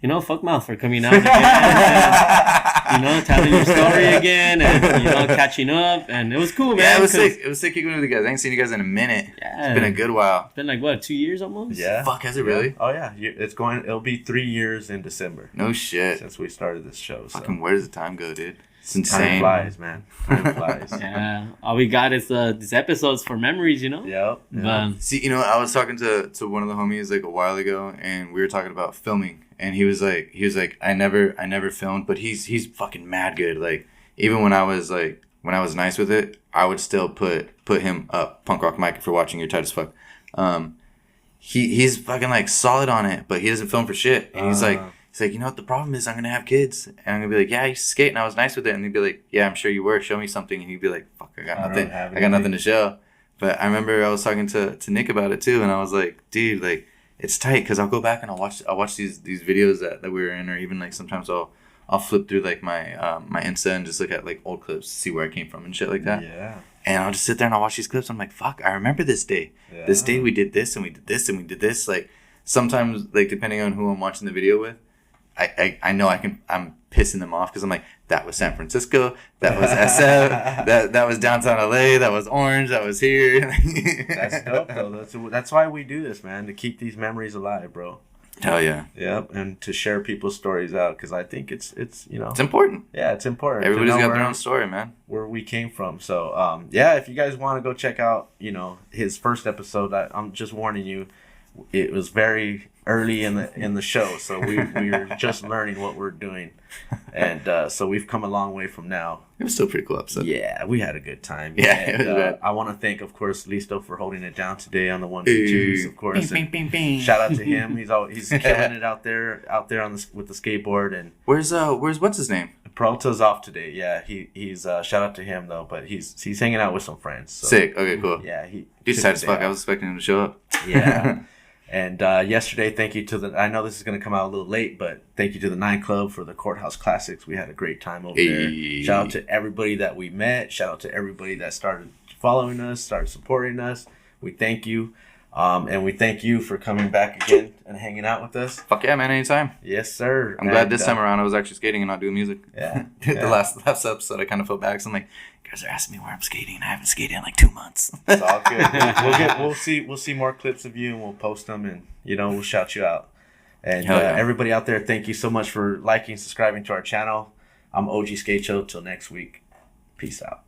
you know, Fuckmouth for coming out again and, you know, telling your story again and, you know, catching up. And it was cool, man. Yeah, it was sick. It was sick kicking with you guys. I ain't seen you guys in a minute. Yeah. It's been a good while. It's been like, what, 2 years almost? Yeah. Fuck, has it really? Oh, yeah. It'll be 3 years in December. No shit. Since we started this show. So. Fucking, where does the time go, dude? It's insane. Time flies, man. Time flies. Yeah. All we got is these episodes for memories, you know? Yep. But, see, you know, I was talking to one of the homies like a while ago, and we were talking about filming, and he was like, I never filmed, but he's fucking mad good. Like, even when I was nice with it, I would still put him up. Punk Rock Mike, if you're watching, you're tight as fuck. He's fucking like solid on it, but he doesn't film for shit. And he's like, you know what the problem is? I'm gonna have kids, and I'm gonna be like, yeah, I used to skate, and I was nice with it, and he'd be like, yeah, I'm sure you were. Show me something, and he'd be like, fuck, I got nothing to show. But I remember I was talking to Nick about it too, and I was like, dude, like, it's tight because I'll go back and I'll watch these videos that we were in, or even like sometimes I'll flip through like my my Insta and just look at like old clips to see where I came from and shit like that. Yeah. And I'll just sit there and I'll watch these clips. I'm like, fuck, I remember this day. Yeah. This day we did this and we did this and we did this. Like, sometimes, like, depending on who I'm watching the video with, I know I'm pissing them off because I'm like, that was San Francisco, that was SF, that was downtown LA, that was Orange, that was here. That's dope though. That's why we do this, man, to keep these memories alive, bro. Hell yeah. Yep, and to share people's stories out because I think it's you know, it's important. Yeah, it's important. Everybody's got their own story, man. Where we came from. So yeah, if you guys want to go check out, you know, his first episode, I'm just warning you, it was very early in the show, so we're just learning what we're doing, and so we've come a long way from now. It was still a pretty cool episode. Yeah, we had a good time. Yeah, and, it was good. I want to thank, of course, Listo for holding it down today on the 1s and 2s, of course. Bing. Shout out to him. He's killing it out there on with the skateboard. And where's what's his name? Peralta's off today. Yeah, he's shout out to him though, but he's hanging out with some friends. So. Sick. Okay, cool. Yeah, dude's tight as fuck. I was expecting him to show up. Yeah. And yesterday, thank you to I know this is going to come out a little late, but thank you to the 9 Club for the Courthouse Classics. We had a great time over there. Shout out to everybody that we met. Shout out to everybody that started following us, started supporting us. We thank you. And we thank you for coming back again and hanging out with us. Fuck yeah, man, anytime. Yes, sir. I'm glad this time around I was actually skating and not doing music. Yeah. The last episode, I kind of felt bad because I'm like, you guys are asking me where I'm skating. I haven't skated in like 2 months. It's all good. We'll see more clips of you and we'll post them and, you know, we'll shout you out. And everybody out there, thank you so much for liking, subscribing to our channel. I'm OG Skate Show. Till next week. Peace out.